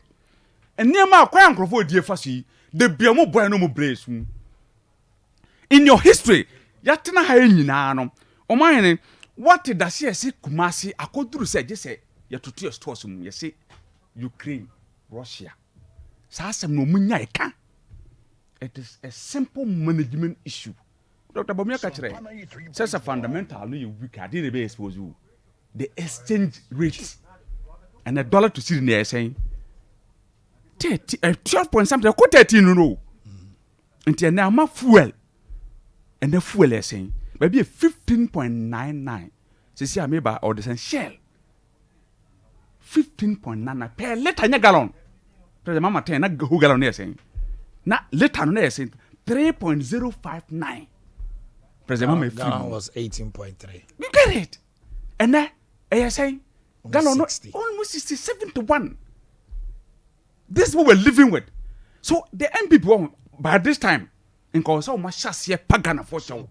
and near my crown crofo dear fasi, the biamo boy no more brace. In your history, yatina haini no, o mine, what did I say Kumasi? I could do say, just say, ya to tear stores, you say, Ukraine, Russia. Sasam no munya eka. It is a simple management issue. Dr. Bomia Kachre says a fundamental weak. I didn't expose you. The exchange rate and a dollar to see in there saying 12 point something. I could 13 no. Until now, my fuel and the fuel is saying maybe 15.99. See, I made by or the shell 15.99 per liter in a gallon. President Mama 10 na who gallon there saying na liter no saying 3.059. President Mama gallon was 18.3. You get it? And then I saying gallon no, 60. almost 67 to 1. This is what we're living with. So the MPP by this time in Koso Mashas Pagana for show.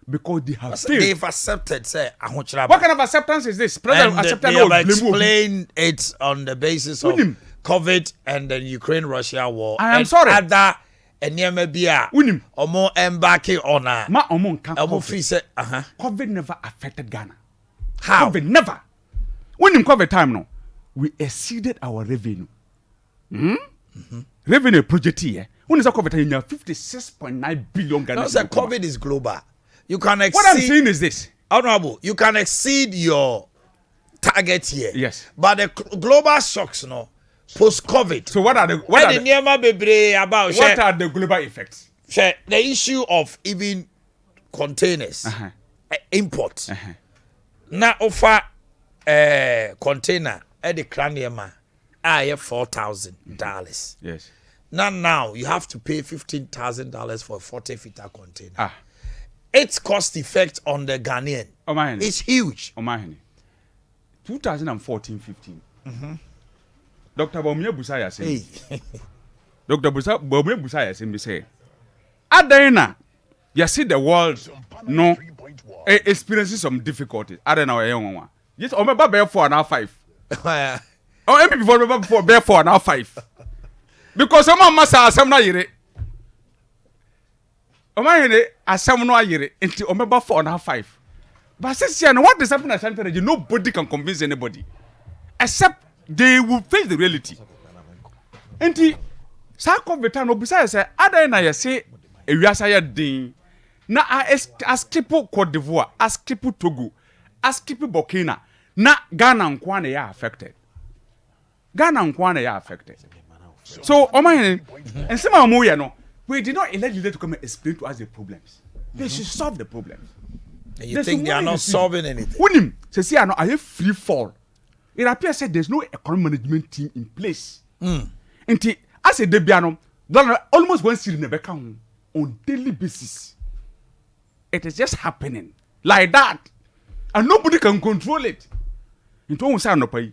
Because they have failed. They've accepted, say, what kind of acceptance is this? President and they have explained it on the basis of COVID and the Ukraine-Russia war. I am sorry. Other and Yamabia, or more embarking on a COVID never affected Ghana. How? COVID never. When in COVID time, no, we exceeded our revenue. Revenue project here. When is a COVID time? 56.9 billion Ghana. No, sir, COVID is global. You can exceed. What I'm saying is this. Honorable, you can exceed your target here. Yes. But the global shocks, no, post-COVID. So what are the what are the global effects? The issue of even containers, imports. Now offer container at the cranium, $4,000. Yes. Now you have to pay $15,000 for a 40-feet container. its cost effect on the Ghanaian is huge. 2014-15. Dr. Bomia Busaya say. Dr. Bomia Busaya say me say. Adena, you see the world no experiencing some difficulties. Adena wa young one. Yes, o me ba bear 4 now 5. Oh, MP before bear 4 now 5. Because some massa asem na yire. O ma yire asem no ayire nti o me ba 4 now 5. But since what is happening at Central Region, nobody can convince anybody. Except they will face the reality. Nti sa COVID no bisa say adena ye say ewiasa ye din na askipo Cote d'Ivoire, askipo Togo, askipo Burkina na Ghana nkwa na ya affected. So and some of no, we did not elect leaders to come and explain to us the problems. They should solve the problems. And you think they are not solving anything? When him say I know I have free fall. It appears that there's no economic management team in place. And as a debiano, almost one city never come on daily basis. It is just happening like that, and nobody can control it. Into one side no pay,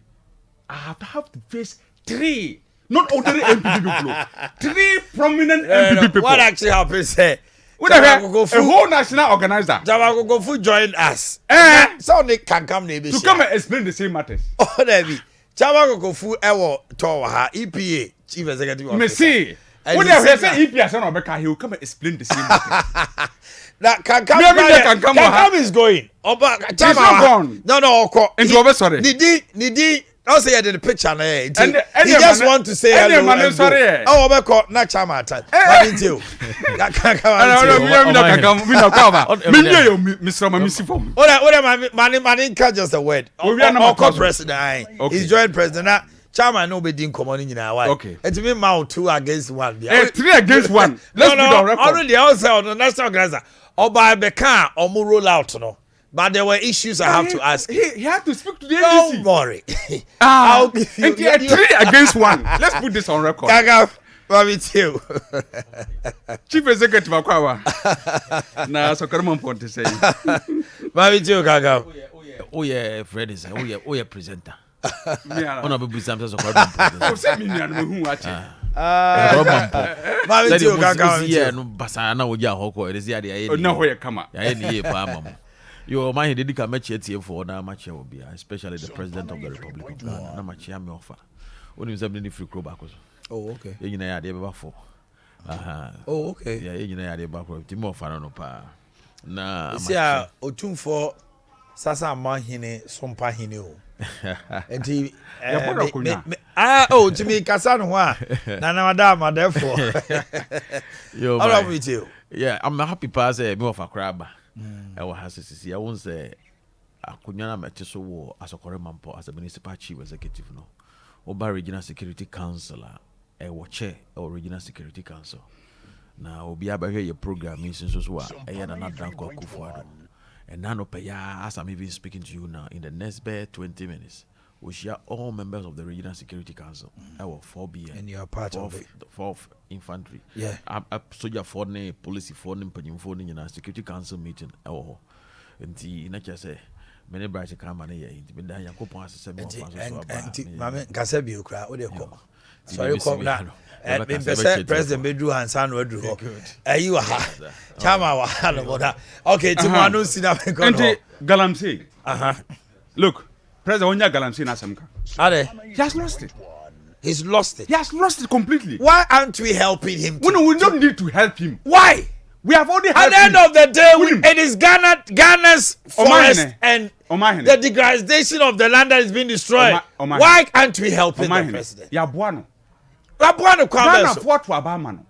I have to face 3, not ordinary MPP people, 3 prominent MPP people. What actually happens here? A whole national organizer. Jamago go food join us. So they can come to come and explain the same matters. Oh, there be. Jamago go food ever towa EPA chief executive officer. Me see. When they say EPA son Obeka, he will come and explain the same matters. That Kankam is going. Oba Chama. No, Oko. Into sorry. Nidi. I'll say the picture na he just want to say hello. Oh, Obeko na Chama atan. But into. That Man can't just a word. Oko president. He's joint president. Chama no be din common nyina why. Okay. It mean mouth 2 against 1. 3 against 1. Let's put on record. Already also on the national organizer. Oba Beka omu roll out no. But there were issues I have to ask. He had to speak to the Don't agency. worry. I'll give you 3 against 1. Let's put this on record. Gaga, Mami too. Chief Executive Akwawa. Na so karama ponte say. Mami too Gaga. Oh yeah, Fred is. Oh yeah, presenter. Ona be busam so kwado. O say me nua no hu ache. Mami too Gaga. Yeah, no basa na oja hoko. It is ya dey. Na ho ye kama. Ya ye pa mamo. Yo man, he did come match for na match will be, especially the president of the Republic of Ghana. Na match me offer. When you say free club back. Oh, okay. You know ya dey be for. Oh, okay. Yeah, you know ya dey back for. Team offer no pa. Na see otumfo sasa mahine sompa hine o. Enti timi kasa no ho a na madam therefore. Yo, all right with you. Yeah, I'm happy pass me offer crab. I will have to see. I won't say I could not match so war as a Koremampo as a municipal chief executive. No, Oba Regional Security Councilor, a chair or Regional Security Council. Now, be able to hear your program means so what I had another drunk or Kufuado. And now, as I'm even speaking to you now, in the next bare 20 minutes, we share all members of the Regional Security Council. Our 4B and you are part of it. 4th Infantry. Yeah. Soldier for the police for the Penny in a Security Council meeting. Oh, and the nature say many brighter come and here. Been there, Yakopo has 7 months. And Mamma Gasebi, what do you call? Sorry, call that. And President Bedru and San Rodrigo. You are Chama. Okay, Timano Sina Galamsey. Look. President Onya Galamsey na Samka. He has lost it. He's lost it. He has lost it completely. Why aren't we helping him? We don't need to help him. Why? We have already helped him. At the end of the day, it is Ghana's forest and the degradation of the land that is being destroyed. Why aren't we helping the president? Yabuano. Ghana fought to Abamano.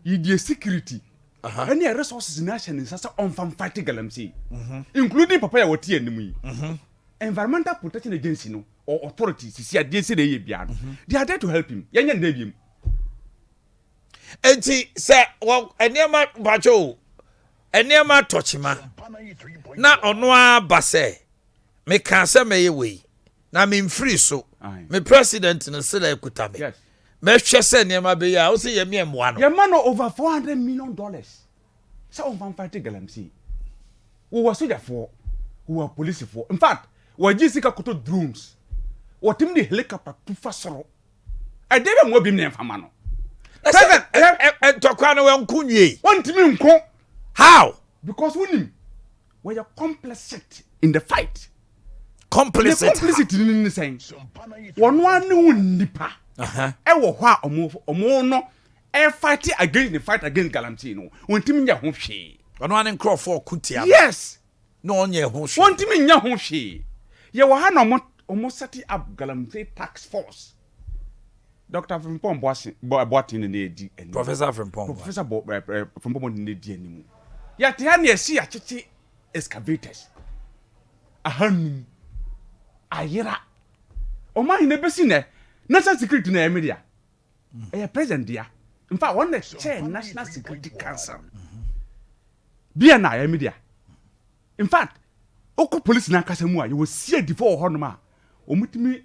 You security. Any resources in nation is on from fighting Galamsey, including Papaya Wati and me. Environmental Protection Agency no or authorities see a DC they are there to help him. Yan Davium. And he said, well, a near my bajo, a near my touchma. Na onwa basse. Me can say me way. Na me free so. Me president no say like kutame. Yes. Me hwe say near my be ya, o say ye me mo ano. Your man over $400 million. So on fighting Galamsey. who was soldier for, who were police for. In fact, we Jessica Koto drones. What him the helicopter to Fasoro. I didn't want him for Mano. And Tokano and Kunye. Want me How? because we are complicit in the fight. Complicit in the same. One nipa. Ewo hwa omo no fight against the fight against Galantino. Wontimi nya ho hwe. Ono an Crawford kutia. Yes. No onye ho hwe. Wontimi nya ho hwe. Ye wo ha na omo set up Galamsey task force. Dr. Frimpong Boatin na edi. Professor Frimpong. Professor Frimpong na edi animu. Ya te ha na esi akyekye excavators. Ahanum. Ayira. Oma hine besi ne national security na media. President dia. In fact, one the chair National Security Council. Bia na media. In fact, oko police na kasa mu a you will see before honoma. Omutimi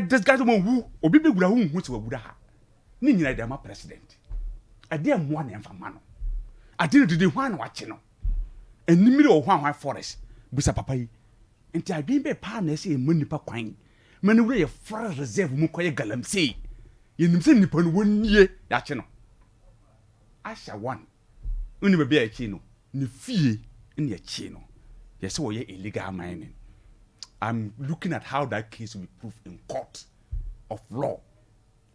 this guy mo wu obi begura hu se wagura ha. Ni nyina dia ma president. Ade amwa na emfama no. Ade de hwan na wache no. Enimire o hwan forest. Busa papa yi. Nti adwen be pa na se emanipa kwan. Mani wure ye forest reserve mu koye Galamsey. Ye nimse nipa no wonnie ya che no. Asha one. Uni be bia chi no. Ni fie ni ya chi no. Ye se wo ye illegal mining. I'm looking at how that case will be proved in court of law.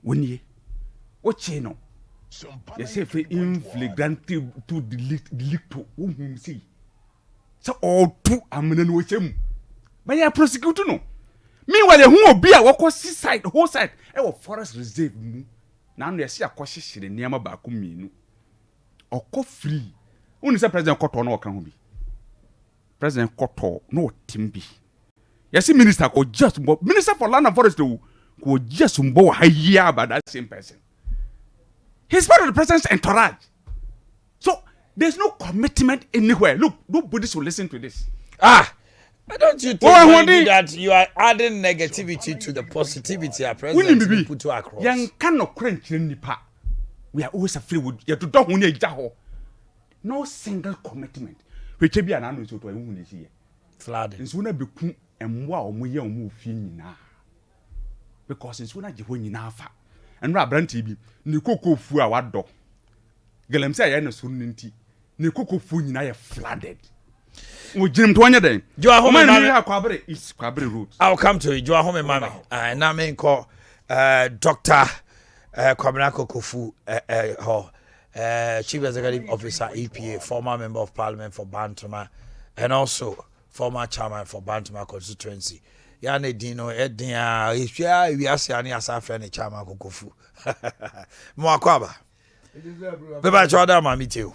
Wonnie. O chi no. Ye se fe in flagrante to delicto. Wo see. So all two amena no chem. But ya prosecute no. Meanwhile, who obi a wako seaside, whole side, forest reserve mu. Na no yesi akohyehyere niam ba ko mienu. Oko free. Uni say president Koto na oka ho bi. President Koto no timbi. Yesi minister ko just minister for land and forest ko just mbo haya about that same person. He's part of the president's entourage. So there's no commitment anywhere. Look, nobody should listen to this. I don't you think that you are adding negativity to the positivity our president put to across? Young cannot crunch nipa. We are always afraid with you to talk when you jaho. No single commitment. Which be an answer to a woman is here. Flooding. It's when I become and wow, we are moving now. Because it's when I join in Alpha and Rabran TV, Nikoko fu our dog. Galamsey and a sunninti. Nikoko fu in I flooded. We Jim Twanya then. You are home and it's Quabri route. I'll come to it. You are home and mammy. And I mean call Dr. Kwaminako Kofu Chief Executive Officer EPA, former Member of Parliament for Bantama, and also former Chairman for Bantama constituency. Yane Dino Edia we are saying as our friend Chairman Kofu. Mwakwaba. Beba Jordan Mammy too.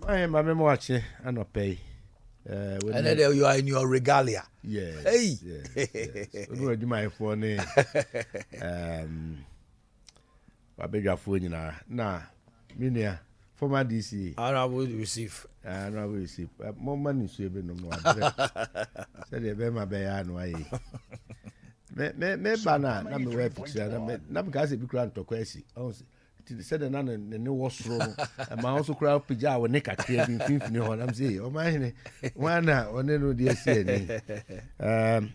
I am a memoir and pay. And then you are in your regalia. Yes. Hey. Yes. What do my phone? I beg your phone now. Minia, former DC. I will receive. I will receive. More money to be no more. Said the Bema Bay, no way. Me banner, number way picture. Not because it be grand to question. Said none and no was wrong. And my also crowd pija or neck at here in I'm saying, oh my, one or no dear saying.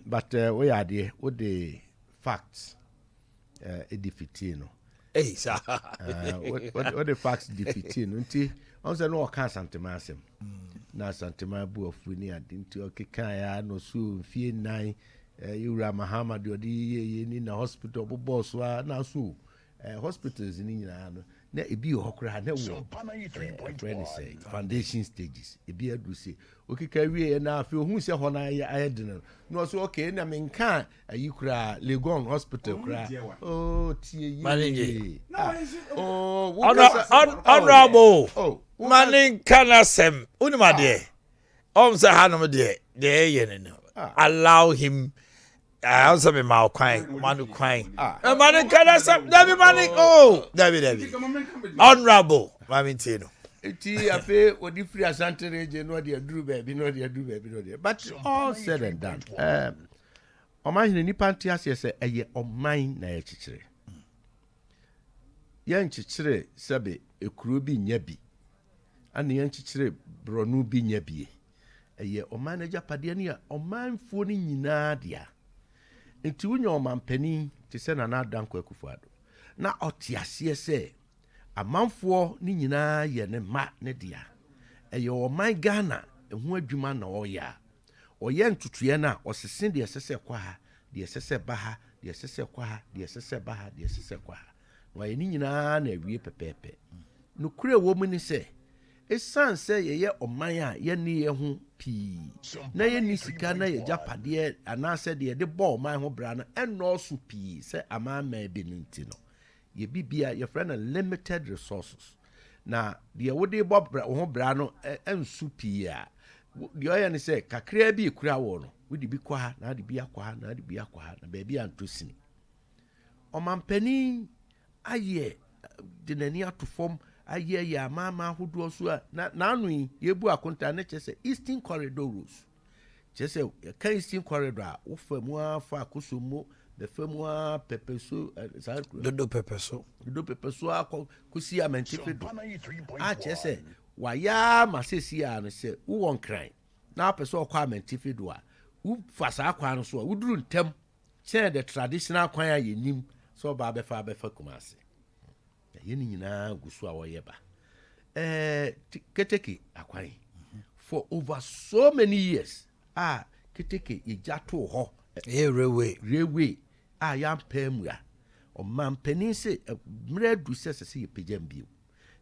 But we are there with the facts. Edifitino. Hey, sir. What the facts defitino. Also, no can't Santimasem. Now Santimabu of Winnie, I didn't to Kikaya, no soon, fear nine. You ram Muhammad, you're in the hospital, boss, now so. Hospitals in England, na ebi hokra na wo say foundation stages ebi adu say okay carry na afi ohun se ho na ayedin no so okay na me nka ayikura Legon hospital kra oh tie yi honorable manin kana sem unimade say hanom de ye no allow him. I also be my crying, man crying. Man, can I say, David Manning? Oh, David. Honorable, Mamintino. Iti ape odi free asante region no dey do baby no dey but all said and done oman ni nipa ntia se eye oman na ye chichire ye nchichire sebe ekuro bi nya bi ana ye nchichire bronu bi nya bi ɛyɛ ɔman no agyapadeɛ no a ɔmanfoɔ no nyinaa dea nti wonya ɔmampanin te sɛ Nana Dankwa Akufo-Addo na ɔte aseɛ sɛ amanfoɔ no nyinaa yɛ ne mma ne dea ɛyɛ ɔman Ghana ɛho adwuma na ɔyɛ a ɔyɛ ntotoeɛ no a ɔsese deɛ ɛsɛ sɛ kɔ ha deɛ ɛsɛ sɛ ba ha deɛ ɛsɛ sɛ kɔ ha deɛ ɛsɛ sɛ ba ha deɛ ɛsɛ sɛ kɔ ha na ɔyɛ ne nyinaa na awie pɛpɛɛpɛ nokorɛ wɔ mu ne sɛ ɛsiane sɛ yɛyɛ ɔman a yɛne yɛ ho pii na yɛnni sika na yɛgyapadeɛ anaasɛ deɛ yɛde bɔ ɔman ho bra no ɛnɔɔso pii sɛ amama bi no nti no yɛbibia yɛfrɛ no limited resources na deɛ wode bɔ wo ho bra no ɛnso pii a deɛ ɔyɛ ne sɛ kakraa bi kura wɔ no wode bi kɔ ha na wode bi akɔ ha na wode bi akɔ ha na baabi antɔ sini ɔmampanin ayɛ de n'ani ato fam ayɛ yɛ amaama ahodoɔ so a n'ano yi yɛbu akonta ne kyerɛ sɛ Eastern Corridor rules kyerɛ sɛ yɛka Eastern Corridor a wofa mu afa Akosombo bɛfa mu a pɛpɛso dodo pɛpɛso akɔsi Amantefe do a kyerɛ sɛ wayɛ ma sɛsi a no sɛ wowɔ nkran na wapɛ sɛ ɔkɔ Amantefe do a wofa saa kwan no so a woduru ntɛm kyɛn the traditional kwan a yɛnim sɛ ɔbaa bɛfa Kumase yɛn nyinaa gu so a wɔyɛ ba keteke akwan for over so many years keteke yɛgya too hɔ railway a yɛampɛ mmura ɔmampanin sɛ mmerɛ adu sɛ sɛ yɛpɛgyam bio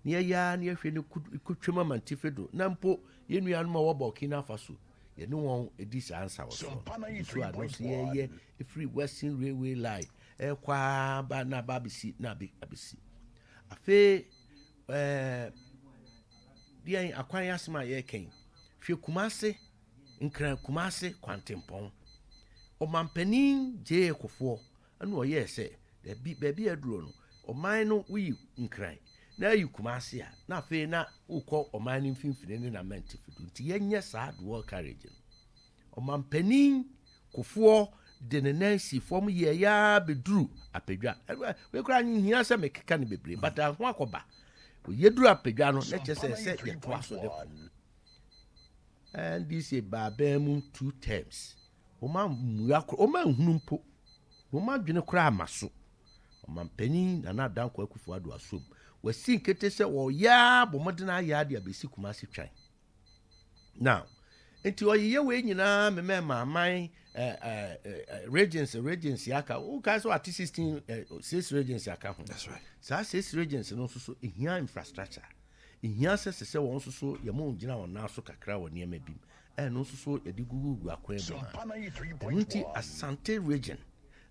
na yɛyɛa na yɛhwɛ no kɔtwam Amantefe do na mpo yɛnnuanom a wɔbɔ Burkina Faso yɛne wɔn ɛdi saa nsa wɔ so a no so yɛyɛ ɛfiri Western Railway line ɛkɔ ba na ba abɛsi na abɛsi afei deɛ akwan asɛm a yɛrekɛn hwɛ Kumase nkran Kumase kwantempɔn ɔmampanin gyee Kofoɔ ɛna ɔyɛɛ sɛ baabi aduro no ɔman no woyi nkran na ayi Kumase a na afei na wokɔ ɔman no mfimfini ne na Amantefe do nti yɛnyɛ saa dual carriage no ɔmampanin Kofoɔ de ne nan si fam yɛyɛ bɛduru Apadwa wekora nhia sɛ mekeka ne bebree but ho akɔba yɛduru Apadwa no na kyerɛ sɛ yɛtoa so de kɔ and this is baabɛn 2 terms ɔma nhunu mpo ɔma dwene koraa ama so ɔmampanin Nana Dankwa Akufo-Addo asom wasi nkete sɛ wɔyɛ bɔmmɔden ayɛ ade abɛsi Kumase twan now nti ɔyɛ wei nyinaa memɛma aman regency aka woka sɛ ate 6 regency aka ho that's right saa 6 regency no nso so ehia infrastructure ehia sɛ wɔn nso so yɛmo gyina wɔn nan so kakra wɔ nneɛma bi ɛno nso so yɛde gugu akwan mu nti Asante region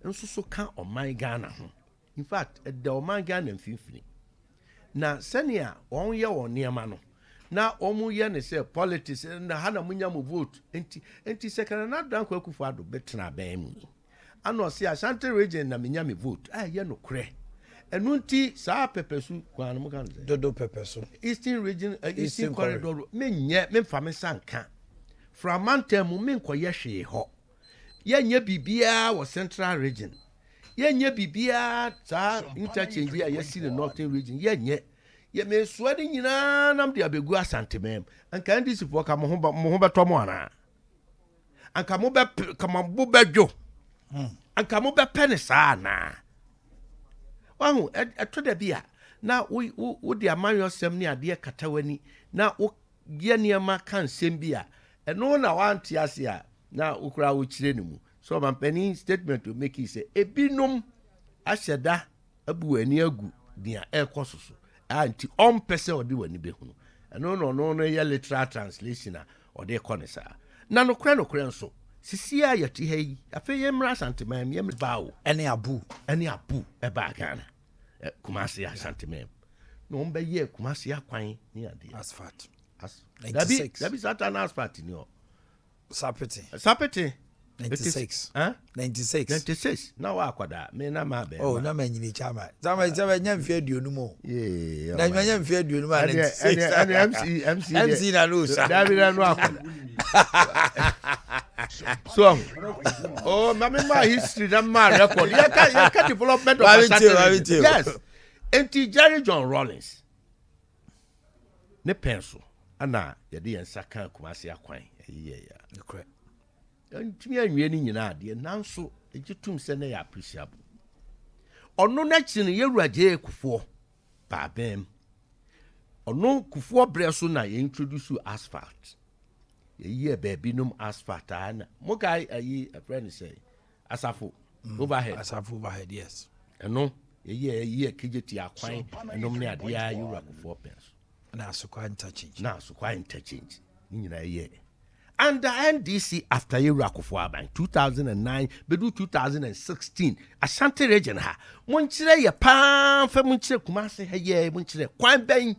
nso so ka ɔman Ghana ho in fact ɛda ɔman Ghana mfimfini na sɛnea wɔn yɛ wɔn nneɛma no na ɔmo yɛ ne sɛ politics na ha na munya mo vote enti sɛ Nana Dankwa Akufo-Addo betena ban mu ana ɔse Asante region na menya me vote yɛ no korɛ ɛno nti saa pɛpɛsu kwan mo kan dodo pɛpɛso Eastern region Eastern Corridor memfa me sanka from Mantam mu menkɔyɛ hwee hɔ yɛnyɛ bibia wɔ Central region yɛnyɛ bibia saa interchange a yɛsi ne Northern region yɛnyɛ me suade nyinaa nam de abegu Asante mem anka ndisi fo ka mo ho bɛtɔ mo ana anka mo bɛ kama bo bɛdwo anka mo bɛpɛ ne saa na wahu ɛtɔ da bia na wo de amanyo sem ne ade katawani na wo ye niema kan sem bia ɛno na wante ase a na wokura wo kyire ne mu so mampani statement to make say ebinom ahyɛda abu ani agu dia ɛkɔ so anti on person odi wani behunu no yɛ literal translation a ɔde kɔ ne saa na no kora nso sisi a yɛte ha yi afei yɛmmra Asante mam yɛmmra bawo ɛne abu ɛba Ghana Kumase Asante mam na on bɛyɛ Kumase akwan ne ade asphalt 96 dabi satan asphalt ni o sapete 96 na wa akwada me na ma be na ma nyini chama zama nya mfie aduonu mo na nya mfie aduonu ma 96 MC na no sa dabi na no akwada so ma history na ma record ya ka development of Asante yes enti Jerry John Rawlings ne penso ana yɛde yɛn saka Kumase akwan correct. Ntumi anwie ni nyina de nanso egitum se na ya appreciable. Ono na chi ne yewuraje kufuo baabem. Ono kufuo breso na ye introduce asphalt. Ye baby num asphalt ana. Mo guy ayi a friend say asafo overhead yes. Eno ye kejeti akwan enom ne ade ya yewura kufuo pens. Na asokwa interchange. Ni nyina ye. Under NDC after yewura kufuo aban 2009 bedu 2016 Ashanti region ha monchire ye pan fa monchire Kumasi ha ye monchire kwan ben.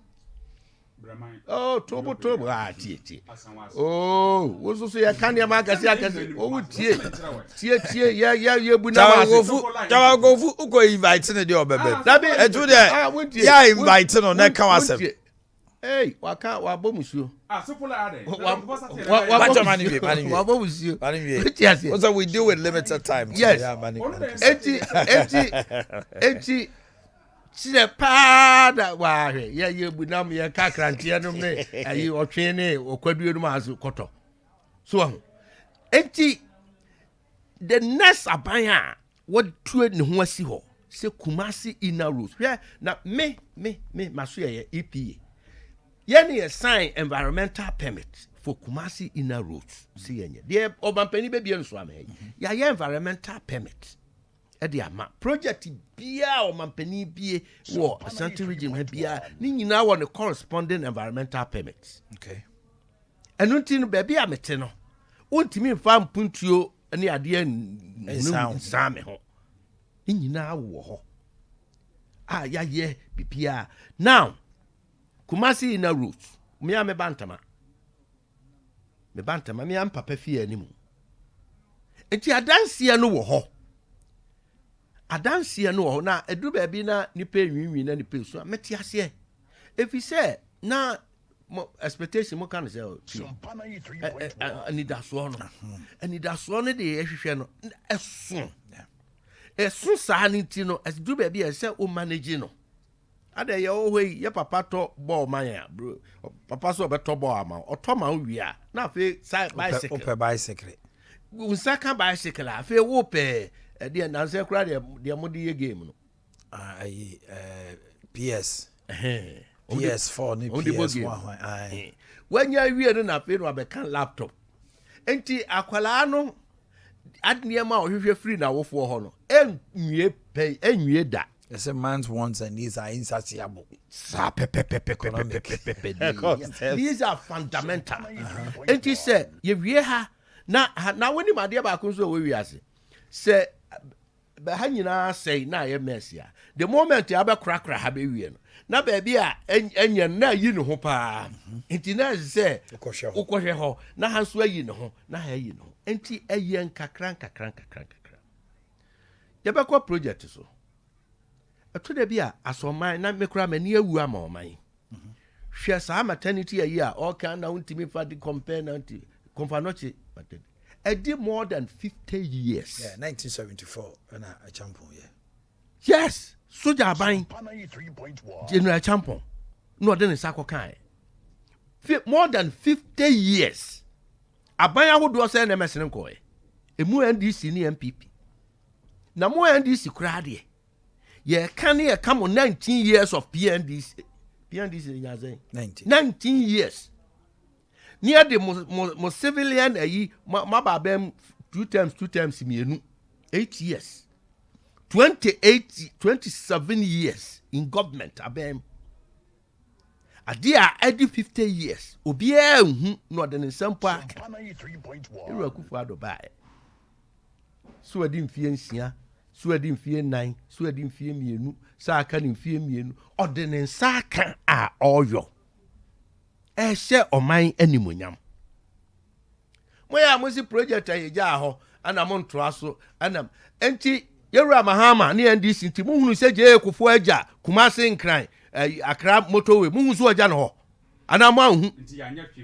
Oh, tobo tie. Oh, wo so ya kan ya magasi akase. Oh, tie ya bu na ma Jawa gofu uko invite ne de obebe. Etu de ya invite no na ka wasem. Hey, waka wa bomusuo. Supula ade. Wa bomusuo. Also we deal with limited time. Yes. Eti chire pa da wa hwe ye bu na me ka krantie no me ayi otwe ne okwadue no mazu koto so enti the next abanya what tue ne ho asi ho se Kumasi inner roads hwe na me maso ye EPA ye ne sign environmental permit for Kumasi inner roads see yenye de obampani be bia nso ama ya ye environmental permit edi ama project bia o mampani bie wo Ashanti region ha bia ni nyina wo ne corresponding environmental permits. Okay. Enu nti no ba bia mete no wontimi mfa mpuntuo ne ade nsame ho ni nyina wo ho ya ye bibia now Kumasi inner route me am bantama me am papa fie animu enti adanse no wo ho adanse no ho na edu ba bi na nipa nwinwi na nipa so meti ase efi se na expectation mo kan se anidaso no de ehwehwe no esu sa ni ti no edu ba bi e se o manage no ade ye o hoi ye papa to ball man ya bro papa so be to ball ama o to ma wi a na fe bicycle o bicycle unsaka bicycle a fe wo pe de na se kura de mo de game no PS4 ni PS1 when you wi no na fe no abekan laptop enti akwala no adne ma o hwehwe free na wofo ho no enwie da. It's a man's wants and needs are insatiable. These are fundamental. And he said, "You ha now when you my dear Bakunso we ase say behanyina say na ye mercy. The moment you aba krakra ha be wie no na baby a enye na yi ne ho pa. Enti na say ukohwe ho na hanso ayi ne ho na ha yi ne ho. Enti ayen kakran. You be ko project so. Atoda bi a asoman na mekura mani awu ama oman hwe sa maternity ayi a all can na untimi fa di compare na unti konfanochi maternity edi more than 50 years. Yeah, 1974 and a champion, yeah. Yes, soja aban general champion no de ne sako kan more than 50 years aban ahodo say na mesene ko emu NDC ni MPP na mo NDC kura de ye can ye come on 19 years of PNDC in 19 years near the mo civilian ayi ma babem two times mienu 8 years 27 years in government abem adia edi 50 years obi hu no de nsampo aka eru akufu adobae so adi mfie nsia so adi mfie 9 so adi mfie mienu sa aka ni mfie mienu ode ne nsa aka a oyo ehye oman animonyam moya mosi project ayeja ho ana mo ntoa so ana enti yewura mahama ne NDC nti mo hunu se je ekufo aja Kumasi nkran Accra motorway mo hunu so aja no ho ana mo ahu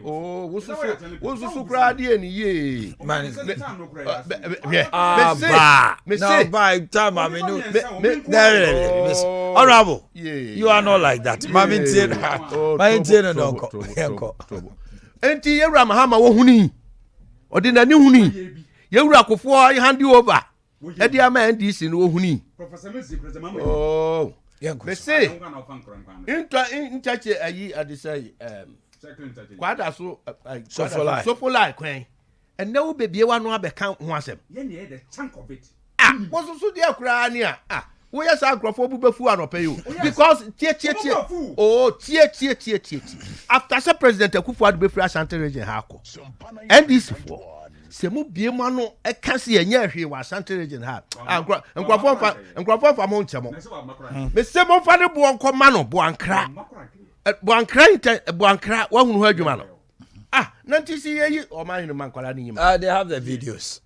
oh wosusu kra de ni ye man by time I mean honorable you are not like that my no enti yewura mahama wo hunu ɔde n'ani huni yɛwura akɔfoɔ handi over ɛde ama ndc no ohuni oh me say ntache ayi ade say kwada so sofolai kwen ɛnɛ wo bebie wa no abɛka ho asɛm yɛne the chunk of it wo so de akura ni a wo yɛ sa agrofo bu befu anɔpɛ yo because tie oh tie after say president Akufo-Addo befri Ashanti region ha akɔ ndc for se mu bie mu ano ɛka se yɛnyɛ hwe wɔ Ashanti region ha nkrɔfo fa mo nkyɛmo me se mo fa ne bo nkɔ ma no bo ankra wa hunu ho adwuma no nanti si yeyi o ma hinu mankwala ni nyima they have the videos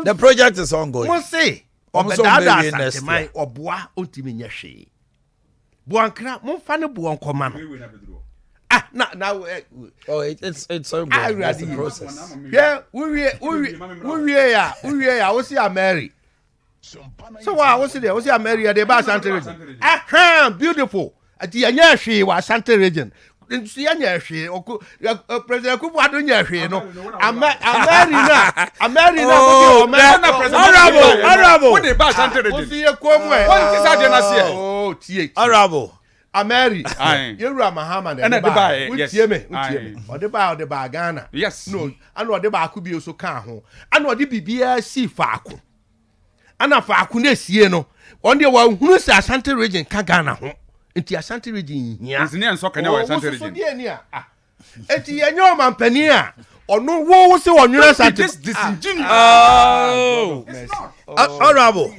the project is ongoing mo say obedada Asanteman oboa ontimi nya hwe bo ankra mo fa ne bo nkɔ ma no now it's ongoing. That's the process. Yeah, we ya we see a Mary. So what was there? Was a Mary at the Ashanti region? Beautiful. At the Anyashi was Ashanti region. In Sianyashi or President Akufo-Addo Nyashi, no. Honorable. What the Ashanti region? See a comeway. What is that? Oh, Honorable. Ameri, Yura Muhammad, and the buy, yes, or the buy or the bar Ghana. Yes, no, and what the bar could be also can, and what the BBC Faku. And a Fakunes Yeno, on the one who's Ashanti region, Kagana, into Ashanti region, yes, and so can Ashanti region. It's your man Penia. Or no war so on your side. This disingenuous. Honorable,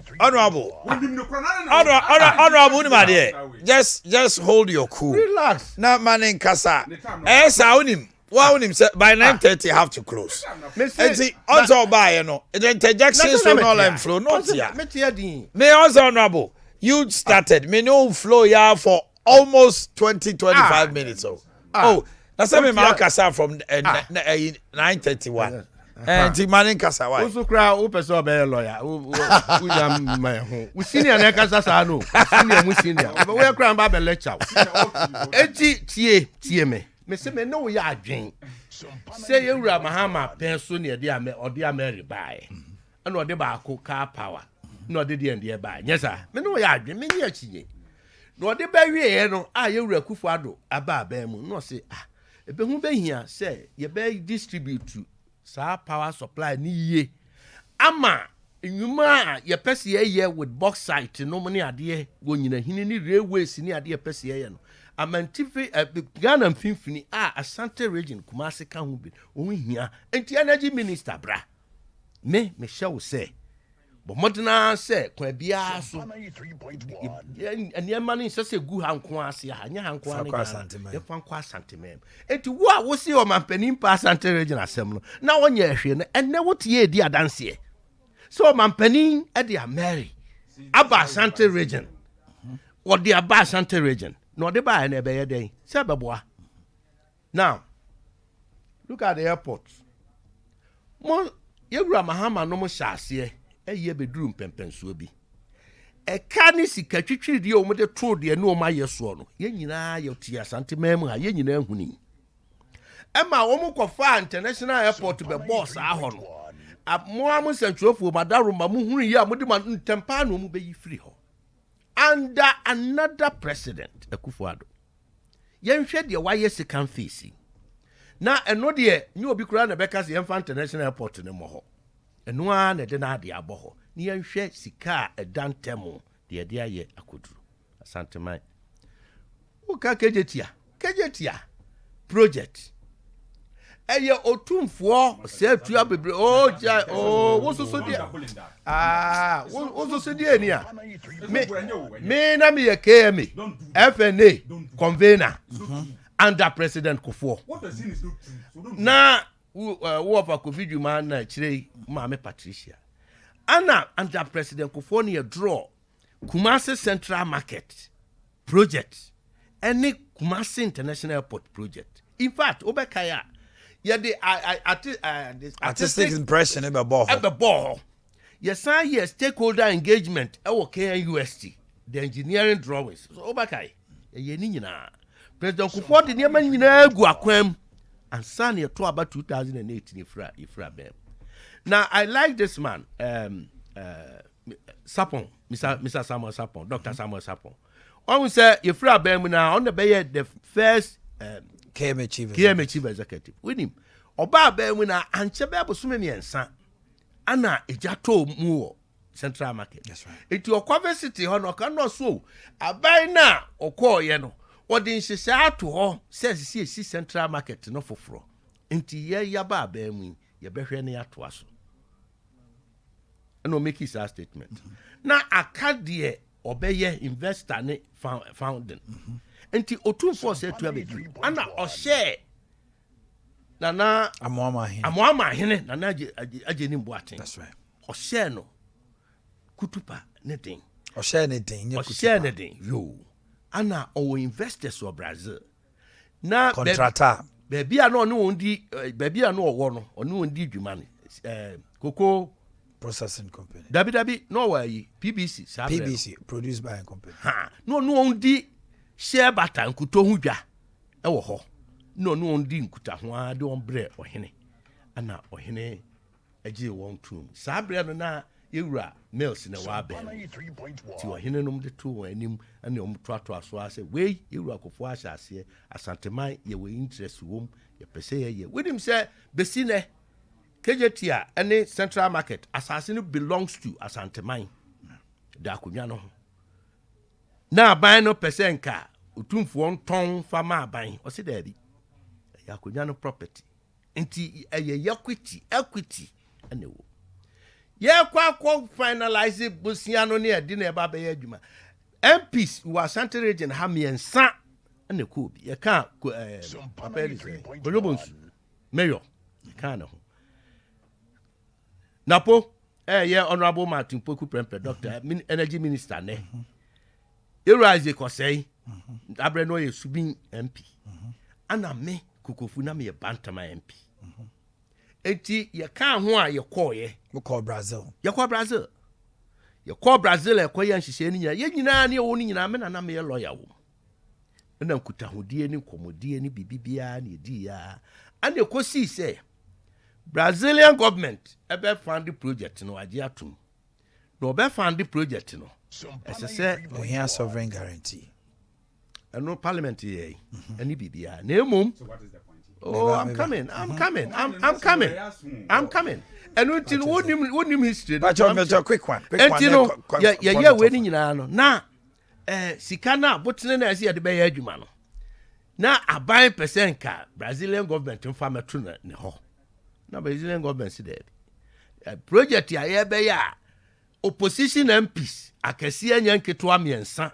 just hold your cool. Relax. Now, man in Kasa. Yes, I own him. Well, him by 9:30 have to close. And see, also by the interjections will not let flow. Not here. May also honorable. You started. Me no flow ya for almost 20-25 minutes. Oh. That's why me Kasa from 9:31. And man Kasa why? Also cry person be lawyer. We senior na Kasa sa no. Senior. We cry ba be lecture. Tie me. Me say me no ya adwen. Say Yewura Mahama penso ne de ame ode Ameri bae. Na ode ba ko car power. Na ode de ende bae. Yes sir. Me no ya adwen me nya chiye. Na ode ba wie no Yewura Akufo-Addo aba mu no say ebe hu be hia say ye be distribute sa power supply ni ye ama enwuma ye pese ye with bauxite no money ade wo nyina hini ni railways ni ade pese ye no amantifi Ghana mfimfini Ashanti region Kumasi ka hu bi wo hia enti energy minister bra me show say but modern say kwa bia so eniema ni sese gu hanko ase anya hanko ane ye fankwa Asanteman enti wo si o mampanin pa Ashanti region asem no na wonye ehwe no enne wotie edi adanse so mampanin e de Ameri aba Ashanti region wo de aba Ashanti region no de ba na ebe ye den se beboa now look at the airport mo Yewura Mahama no mo hyase eye bedrum pempensuo bi eka ni sika twitwiri o mo de to de no ma yeso no ye nyina ye tia Asanteman mu ha ye nyina huni ema wo mo kofa international airport be boss aho no mo am sentruofo madaro ma mo hunu ye a mo de ma ntempa no mo be yi free ho under another president Akufo-Addo ye nhwe de waye second phase na eno de nyi obi kura na beka se yemfa international airport ne mo ho eno a na de na ade aboho ni yenhwe sika edantemo de de aye akoduru Asanteman uka kejetia project eye otumfo se tua bebre wo soso dia wo soso dia ni a me na me ye KMA FNA convener under President Kufuor na wo of a COVID man na chire Mama Patricia ana under President Kufuor ne draw Kumasi Central Market project any Kumasi International Airport project. In fact obekaya ye the artistic impression ebe ball yes stakeholder engagement e wo KNUST the engineering drawings so obekaya ye ni nyina President Kufuor de niam nyina agu akwam and son ye to about 2018 ifra bem. Now I like this man, Sapon, Mr. Samuel Sapon, Dr. Samuel Sapon. One say ifra bem now on the bay the first KM chief executive with him. Oba bem na anche be abosome miensa ana ejato mu Central Market. That's right. It your cover city ho no kan no so abai na okoye no wodi nhyehyɛ ato hɔ says see Central Market no foforo. Nti ye yaba aba mu ye behwe ne ato aso. No make his statement. Na akade obeye investor ne founding. Nti otumfo say to abedu ana ohye nana amoama hene nana agye ni mboate. That's right. Ohye no kutupa ne den. Ohye ne den, ohye ne den. Yo. Ana our investors of Brazil. Na contractor. Baby a no ondi baby a no owo no ono ondi dwuma ne. Cocoa Processing company. Dabi no way PBC produced by a company. Ha no ondi share bata nkuto hu dwa e wo ho. No ondi nkuta ho a de ombre ohene. Ana ohene agye won tum. Sabre no na yewura mills na wa ben ti ohene nom de to anim ana omto aso ase we yewura kofo ahyase asanteman ye we interest wom ye pese ye wedim say besine kejetia any Central Market asase no belongs to asanteman da akonwa no na aban no pese nka otumfo nton fama aban o se da bi ya akonwa no property nti eye equity anewo ye kwa finalize busia no ne ade na eba be adwuma MPs who are Central region ha miensa na ko bi ye ka Kolobonsu mayor ka na ho napo ye honorable Martin Poku Prempeh doctor energy minister ne Eraze Kosei abre no ye subin MP ana me kokofu na me bantama MP enti ye ka ho a ye koye we call Brazil. Ye call Brazil e koye nhyehyɛ ni ye nyina ne wo ni nyina me na me ye lawyer wo na nkutahodie ni komodie ni bibibia na edi ya ana kosi se Brazilian government ebe fund the project no age atum no be fund the project no say we have sovereign guarantee no parliament ye any bibia na emom. Oh, I'm coming. And until wouldn't history. But a quick one. And you know, yeah, wedding nyina na sikana botene na ase de be ya adwuma no. Na aban percent ka Brazilian government mfa metro ne ho. Na Brazilian government si there. Project ya ye be ya opposition MPs akese anya nketo amiensa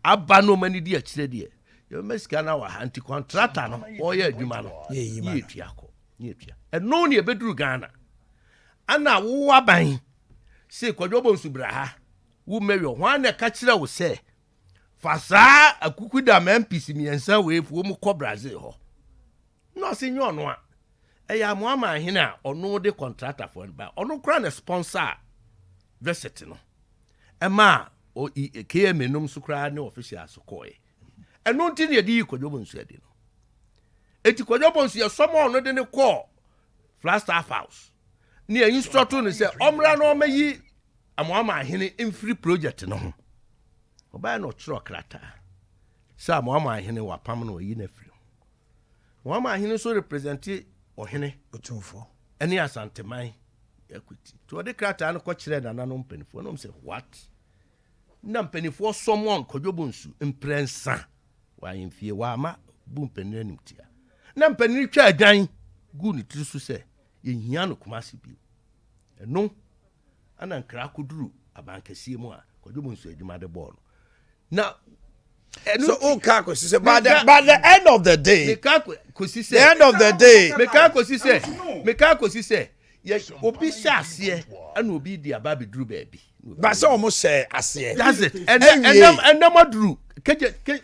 aba no mani di akire de. You meskana wa anti contractor no oye adwuma no ye tuako no ne beduru Ghana ana wo aban se Kolobonsu bra ha wo meyo hwan na ka kire wo se fasa akukuda MPs miensa we fu mu ko Brazil ho no se nyo no a eya mo ama hene a ono de contractor for ba ono kra na sponsor visit no ema o KM num so kra ne official so koe eno nti ne di Kolobonsu ade no eti Kolobonsu ye somo no de ne call Flagstaff House ne instruct no se omra no mayi amama hene infree project no ho oba no chiro krata sa amama hene wa pam no yi na free amama hene so represent ohene otumfo ene asanteman equity to de krata no ko kire na no mpanifo no say what na mpanifo someone Kolobonsu imprensa wa yimfie wa ma bu mpanini animtia na mpanini twa adan gu ni tiri so se yehia no Kumasi bi eno ana nkra koduru abankasie mu a Kolobonsu adwuma de ball na so okay kosi by the end of the day meka kosi se the end of the day meka kosi se ye obi hyase ana obi di aba be duru baabi but so almost say ase that's it and maduru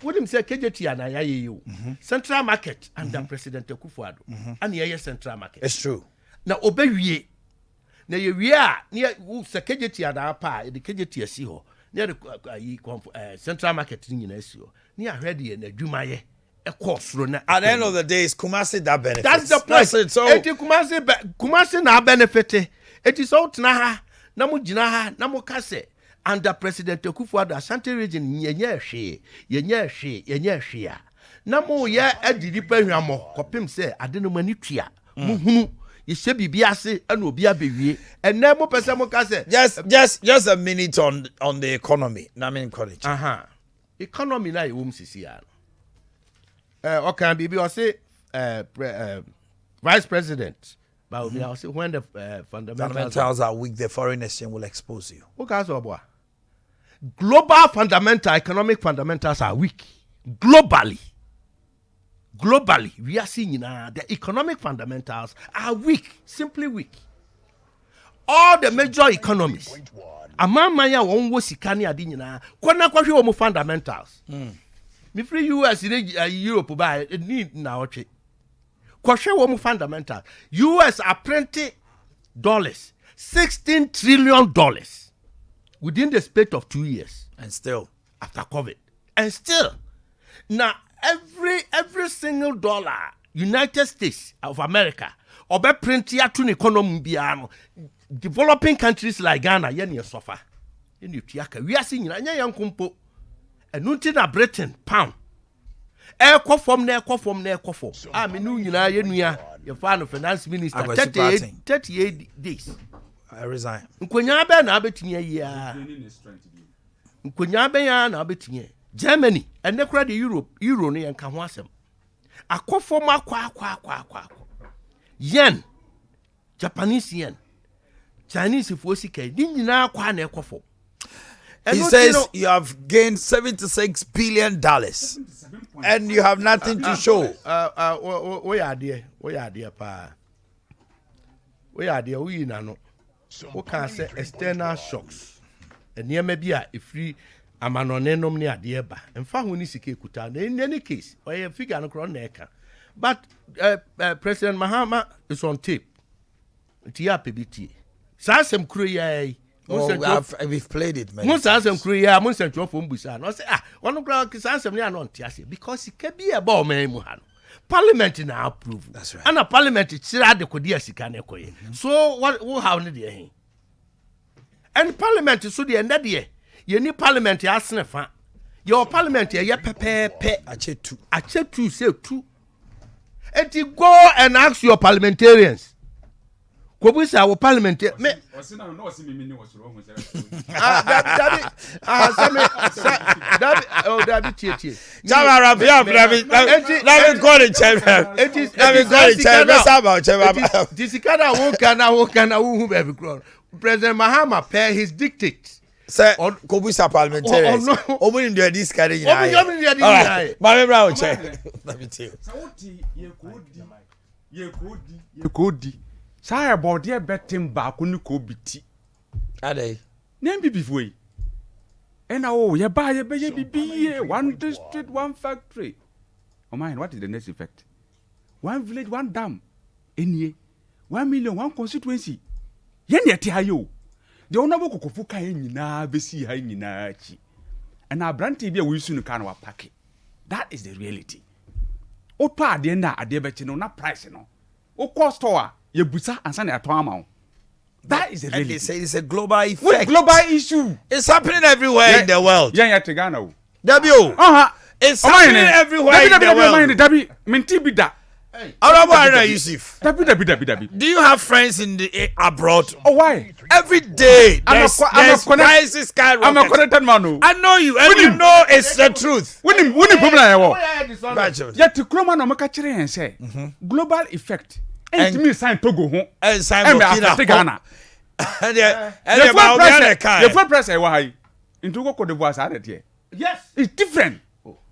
what him say kejetia na yaye you Central Market under President Akufo-Addo and ye Central Market it's true na obewie na ye wie a ne se kejetia da pa e de kejetia si ho ne de Central Market ni nyina si ho ne ahwede ye na adwuma ye a course. At the end of the day, it's Kumasi that benefits. That's the point. That's it. So Kumasi na benefit. It is out na namu jinaha namu kase under President Akufo-Addo Ashanti region yenye hwe. Namu ye adidi pa hwamo kopim se ade no mani tua. Muhunu ye hye bibiase ana obi abewie. Enne mo pese mo kase just a minute on the economy. Na me encourage. Economy na yewom sisi ya. Okay, bibi o say Vice President. But I say when the fundamentals are weak, the foreign exchange will expose you. Okay, so boy. Global economic fundamentals are weak. Globally, we are seeing the economic fundamentals are weak, simply weak. All the major economies. Amamanya wonwo sikani adi nyina. Kwana kwahwe wo fundamentals. Me free US Europe ba need na oche. Kwahwe wo fundamentals. US are printing $16 trillion within the space of 2 years. And still after COVID. And still now every single dollar United States of America obe print ya to economy biano. Developing countries like Ghana, yen suffer. Yen tiaka. We are seeing na yan kumpo. Enunti na Britain pound. Eko form. Ah, me nu nyina yenua. Your father finance minister 38 days. I resign. Nkonya be na abetini ya. Nkonya be ya na abetini. Germany, ene kura the euro ne yan ka ho asem. Akofom akwa. Yen. Japanese yen. Chinese force kai din nyina kwa na ekofo. He says you have gained $76 billion and you have nothing to show. We are there pa. We are there we na no. We can say external shocks. Enema bia efri amanonenom ne ade ba. Emfa ho ni sike kuta. In any case, we figure no kro na eka. But President Mahama is on tape. Tia PBT. Sasem kruya we've played it, man. Most asem kruya mo sentro fo mbusa no say one kra sasem ne anon tiase because it can be a ball man mu ha no. Parliament na approve. That's right. And a parliament tira de kodi asika na ekoye. So what how ne de hin? And parliament so de enda de ye ni parliament ya senefa. Your parliament ye pepepe achetu say two. And you go and ask your parliamentarians. Kobusa our parliament me Dabi tie. Jamara let me go to chamber. Let me go to chamber about chamber. This kana who be grown. President Mahama pay his dictates. Say Kobusa parliamentarians. Omo in this carry you. Mama Brown check. Let me tell you. Ye kodi. Say about there betting back on ko biti. Ade. Name be before. And ye buy ye be one district, one factory. Oh man, what is the next effect? One village, one dam. Any 1 million, one constituency. Yen yet hayo. The honorable Kokofuka nyina besi ha nyina chi. And our branty be we soon can wa pack. That is the reality. O pa de na ade be chi no na price no. O cost store ye busa ansa na aton ama. That is the reality. They say it's a global effect. What global issue? It's happening everywhere in the world. Yeah, Ghana. W. It's happening everywhere in the world. Dabi, minti bida. Honorable Yusuf. Dabi. Do you have friends in the abroad? Oh, why? Every day there's prices skyrocketing. I'm a connected man. I know you, and you know it's the truth. Winning problem. Yet to Kroma no makachire and say global effect. And me sign Togo home. And sign Ghana. And the full price why in Togo Cote d'Ivoire are here. Yes, it's different.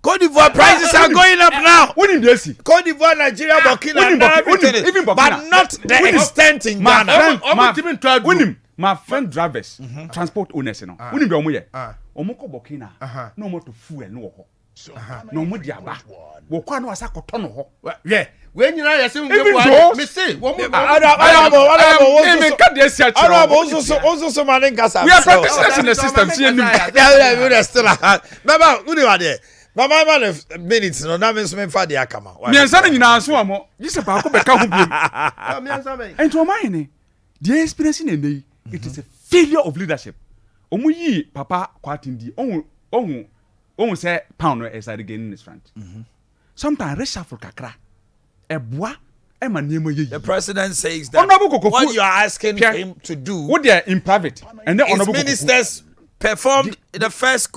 Cote d'Ivoire prices are going up now. Winning the Cote d'Ivoire, Nigeria, Burkina, but not the extent in Ghana. My friend drivers, transport owners, you know. Winning the omoye. Omoko Burkina, no more to fuel no ho. No more diaba. Wokwa no asa kotono ho. Yeah. When you know yourself, me say, we are practicing the system. Remember, But my man minutes no na me so me fa de akama. Me ansa na nyina so amo. Yise pa ko be ka ho biem. Me ansa me. Ento o man ni. The experience in dey. It is a failure of leadership. Omu yi papa kwatindi. Ohun say pound no is again in his front. Sometimes reshuffle kakra. Eboa e ma niemo ye. The president says that what you are asking him to do what they are in private and then his ministers performed the first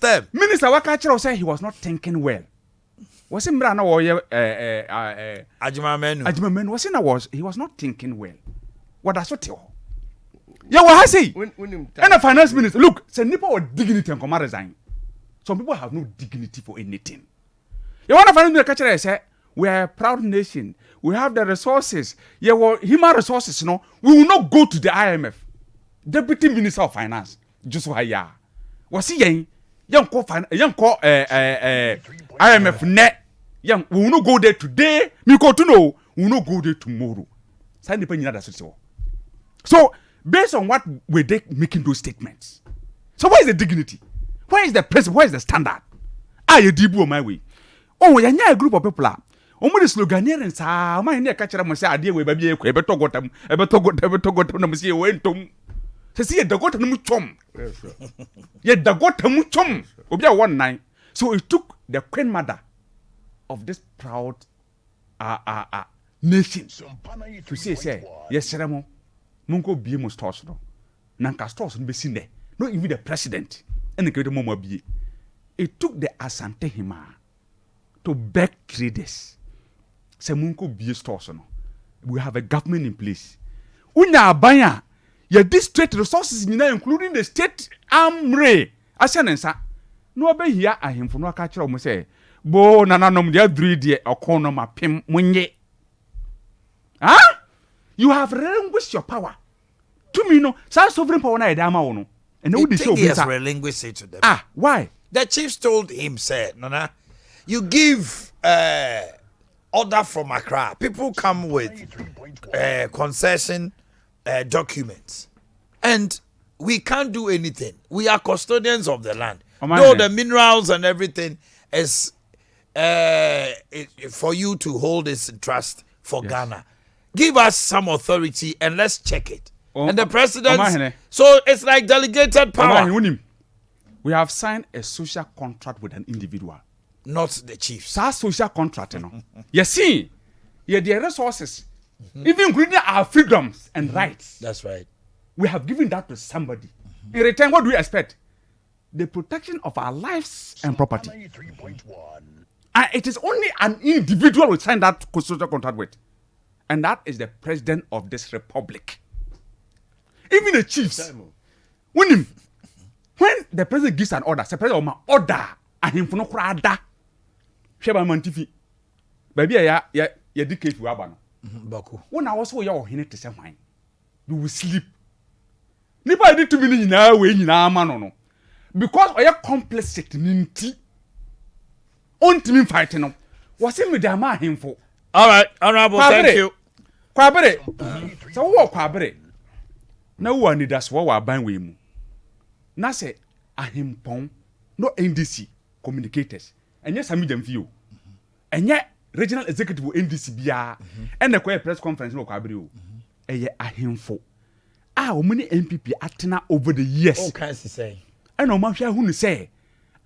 term. Minister Wakachiro said he was not thinking well. Was him brana wo Ajimamenu was he was not thinking well. What does it tell? Yeah, what I say? And a finance minister, look, say nipa or dignity and come resign. Some people have no dignity for anything. You want to find the catcher say we are a proud nation. We have the resources. Yeah, well, human resources, we will not go to the IMF. Deputy Minister of Finance, just why ya. Was he young IMF net? Young, we will not go there today. We go to know, we will not go there tomorrow. So, based on what were they making those statements? So, where is the dignity? Where is the principle? Where is the standard? You dibu on my way. Oh, you're a group of people. Omo the sloganeering sa man ne ka kire mo say ade we ba bi ekwe beto gotam na mo say we ntom say da gotam mu chom ye da gotam mu chom obi a one nine. So it took the queen mother of this proud nation to say yes seremo munko bie mo stores no nanka stores no be sine no even the president and the mo bie. It took the Asante Hima to beg traders. Semunko be stores no. We have a government in place. Unya abanya ya district resources including the state armory. Asianensa no be here ahemfo no aka kire mo say bo nananom dia duri die okono mapem munye. You have relinquished your power. To me no, sovereign power na edama wo no. And no dey show he has relinquished it to them. Why? The chiefs told him, said, Nana, you give order from Accra. People come with concession documents. And we can't do anything. We are custodians of the land. Though the minerals and everything is for you to hold this trust for Ghana. Give us some authority and let's check it. And the president, so it's like delegated power. We have signed a social contract with an individual. Not the chiefs. That social contract, you see, the resources, even including our freedoms and rights. That's right. We have given that to somebody. In return, what do we expect? The protection of our lives and property. And it is only an individual who signed that social contract with. And that is the president of this republic. Even the chiefs. When the president gives an order, the president will order and him for no crowd. Sheba mantifi. Baby, ya dictate to Abano. Baku. When I was so young, he need to say wine. You will sleep. Nipa did 2 minutes now, way in our man no. Because I am complicit in tea. On to me fighting. Was him with the man him for? All right, honorable, thank you. Kwabere. So what kwabere? Na one need us what we buying with him. Na say ahimpon no NDC communicators. And yes, I mean them view. And yet regional executive NDC bia and the press conference no kwabere o. Eye ahimfo. How many MPP atena over the years? Oh, can you say? And no man hwe hu say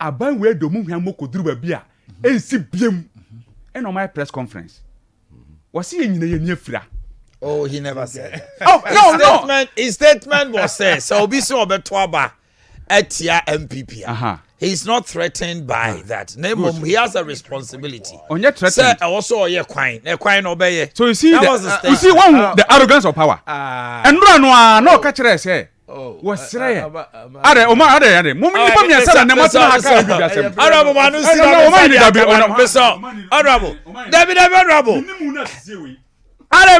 aban we do mu hwan mokoduru ba bia ensi biem. And on my press conference. Was he in the fira? Oh, he never said that. Oh, no. His statement was said, so be so betwaba etia MPP. He's not threatened by that. He has a responsibility. On your threatened. Sir, also a quine obey. So you see, the arrogance of power. And no catch us say. Was say. Are Mummy me say na mata haka do biasem. Honorable Manu see. Honorable. David Honorable. Honorable. You, no. I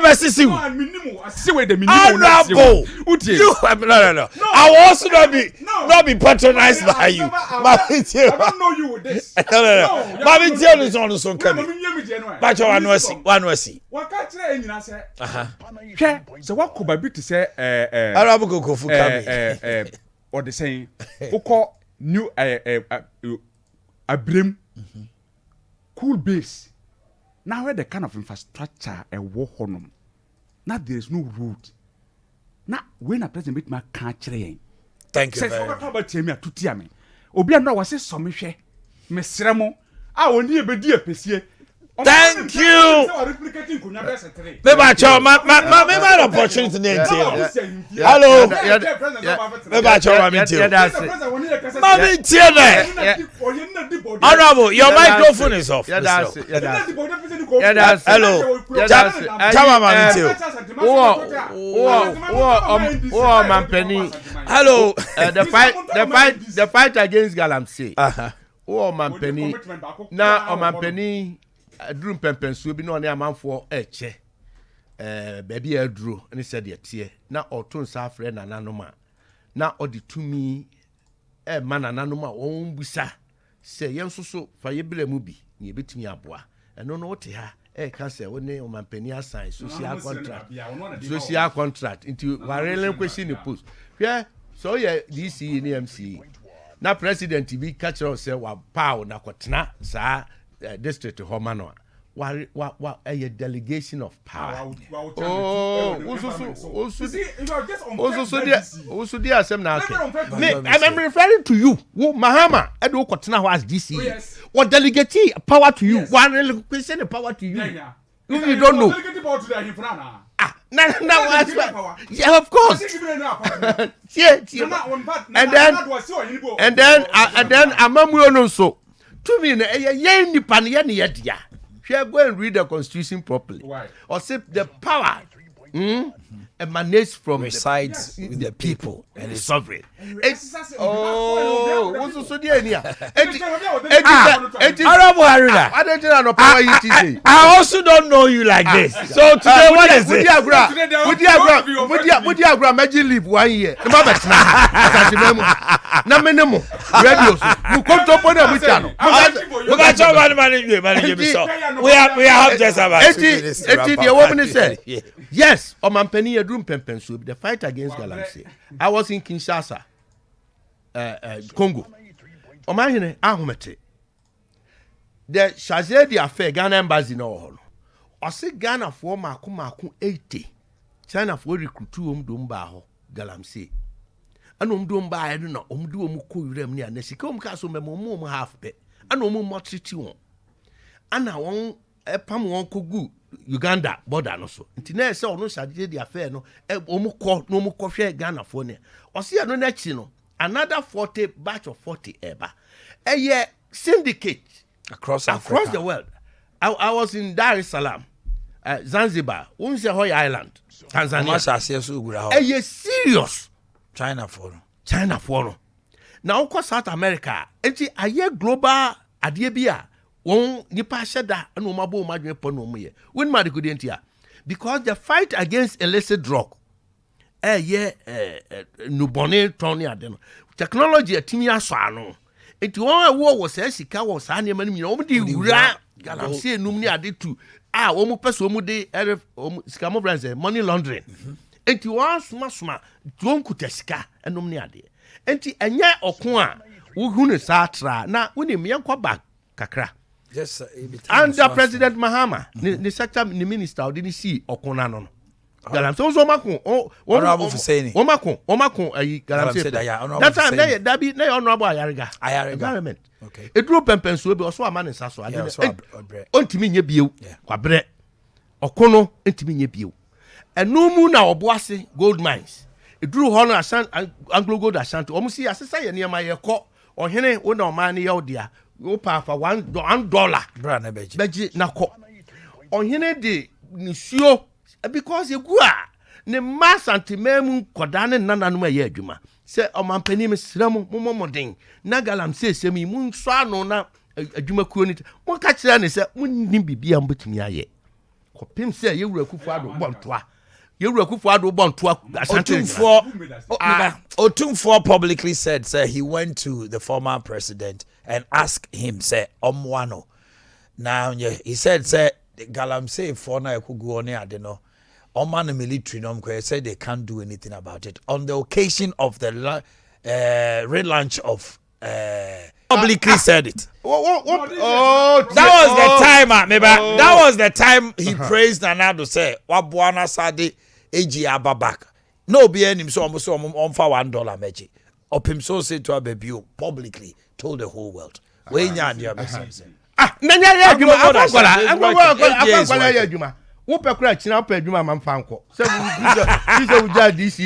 will also not be patronized by you. I don't know you with this. No. Mami tell is on so coming. But you one see. What catch nyina say? So what could be to say Honorable Kofu coming. Or the saying who call new Abrim, cool base. Now where the kind of infrastructure a war honum. Now there is no road. Now when a president make my country. Thank you Says very what much. about me to tia me. Obi and was say some share. Mesremo. I won't be a pesie. Thank you. Maybe I try my opportunity name. Hello. Maybe I try my meeting. Mommy, Honorable, your microphone is off. Hello. Hello. The fight against Galamsey. Oh, man, penny. Now, man, penny. Drum pempensuo bi na one amanfo eche baby aduro ne said ye tie na oton sa afre na nanoma na odi tumi man nanoma won busa se yensoso fa ye bele mu bi ne betumi aboa eno no wote ha ka se woni o mampani assign social contract into warelen question the post hwe so ye DC ne MC na president bi catch us say wa power na kotena sa district Homano. What a delegation of power. I'm referring to you. Mahama, Edo Kotana was DC. What delegate power to you? One question power to you. If you don't know. Yeah, of course. And then Amamu so. To me, ye pan ye dia. Go and read the Constitution properly. Why? Or say the power emanates from resides with the people and is sovereign. What's so dear? I also don't know you like this. So today, what is it? Would you imagine live 1 year? Na minimum radio you come to put them channel we have just about the woman said yes o man penny adrum pempenso the fight against Galamsey. I was in Kinshasa Congo o man hene ahomete the chargé d'affaires Ghana embassy no o se Ghana for mako 80 China for recruit do mba ho Galamsey ana omdo mba ayi no omdo omuko yuram ni anasika omka so memo half pe ana omumotriti won ana won pam won kogu Uganda border no so nti na ese ono shade the affair no omukọ no omukọ hwe Ghana fo ne o se no na chi no another 40 batch of 40 eba eye syndicate across the world. I was in Dar es Salaam, Zanzibar, Unse Hoy Island, Tanzania. Eye serious China for now ko South America enti aye global ade bia won nipa sheda na o mabo madwen po no ye won ma de kodi entia because the fight against illicit drug nubone tony ade no technology atimi aso ano enti won wo se sika wo sa ne mani mi o de wura Galamsey enum ni ade tu wo mu pese o mu de sika mo brands money laundering. Enti wa suma donku tesika enum ne ade enti enye okun a wo hu ne satra na woni me yankwa ba kakra yes under President Mahama the sector the minister odini see okun na no Galamsey so makun honorable Fuseni omakun ayi Galamsey that time na be na honorable ayarega environment okay eduro pempenso bi oso ama ne saso ade ontimi nye bieu kwabre okun no ontimi nye bieu enumu na oboase gold mines eduru ho no Anglo Gold Ashanti omusi asesa ye niam ye kọ ohene wo na oman ne ye odia wo pa fa $1 bra na beji na kọ ohene de nisuo because egu a ne mass antimemu koda ne nananum ye adwuma se omampani me sramu momoden na Galamsey semi mun so ano na adwuma kuo ni mo ka kire ne se munni bibia mbetumi aye kopim se ye wura kufu ado bontoa Otumfuo publicly said, sir, he went to the former president and asked him, say, Omwano. Now, he said, say, Galamsey for na ekugu oni adeno. Oman military nomko said they can't do anything about it. On the occasion of the relaunch of publicly said it. That was the time, that was the time he praised Nanado say, "Wabuana Sade AG Ababak." No, be any so almost on for $1 meji. Opim so say to a baby publicly told the whole world. When you are the Wopɛ kura kyina pɛ adwuma ma mfa nkɔ sɛ wo wugya DC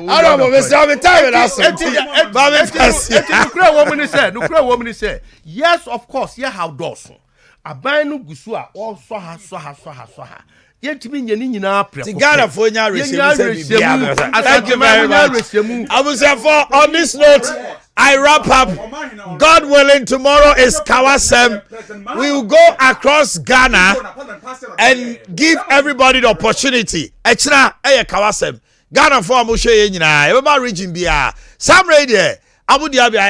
ara mo be say me time na so ba me fasi nukura wo mu ni sɛ yes of course ye how does aban no gusu a wo so ha yɛntimi nyɛ ni nyinaa prɛ ko Ghana fo nya resemu thank you very much for on this note I wrap up. God willing, tomorrow is Kawasem. We will go across Ghana and give everybody the opportunity. Echna eye Kawasem. Ghana for amushe nyina. Everybody region bia. Sam radio. Abu Dhabi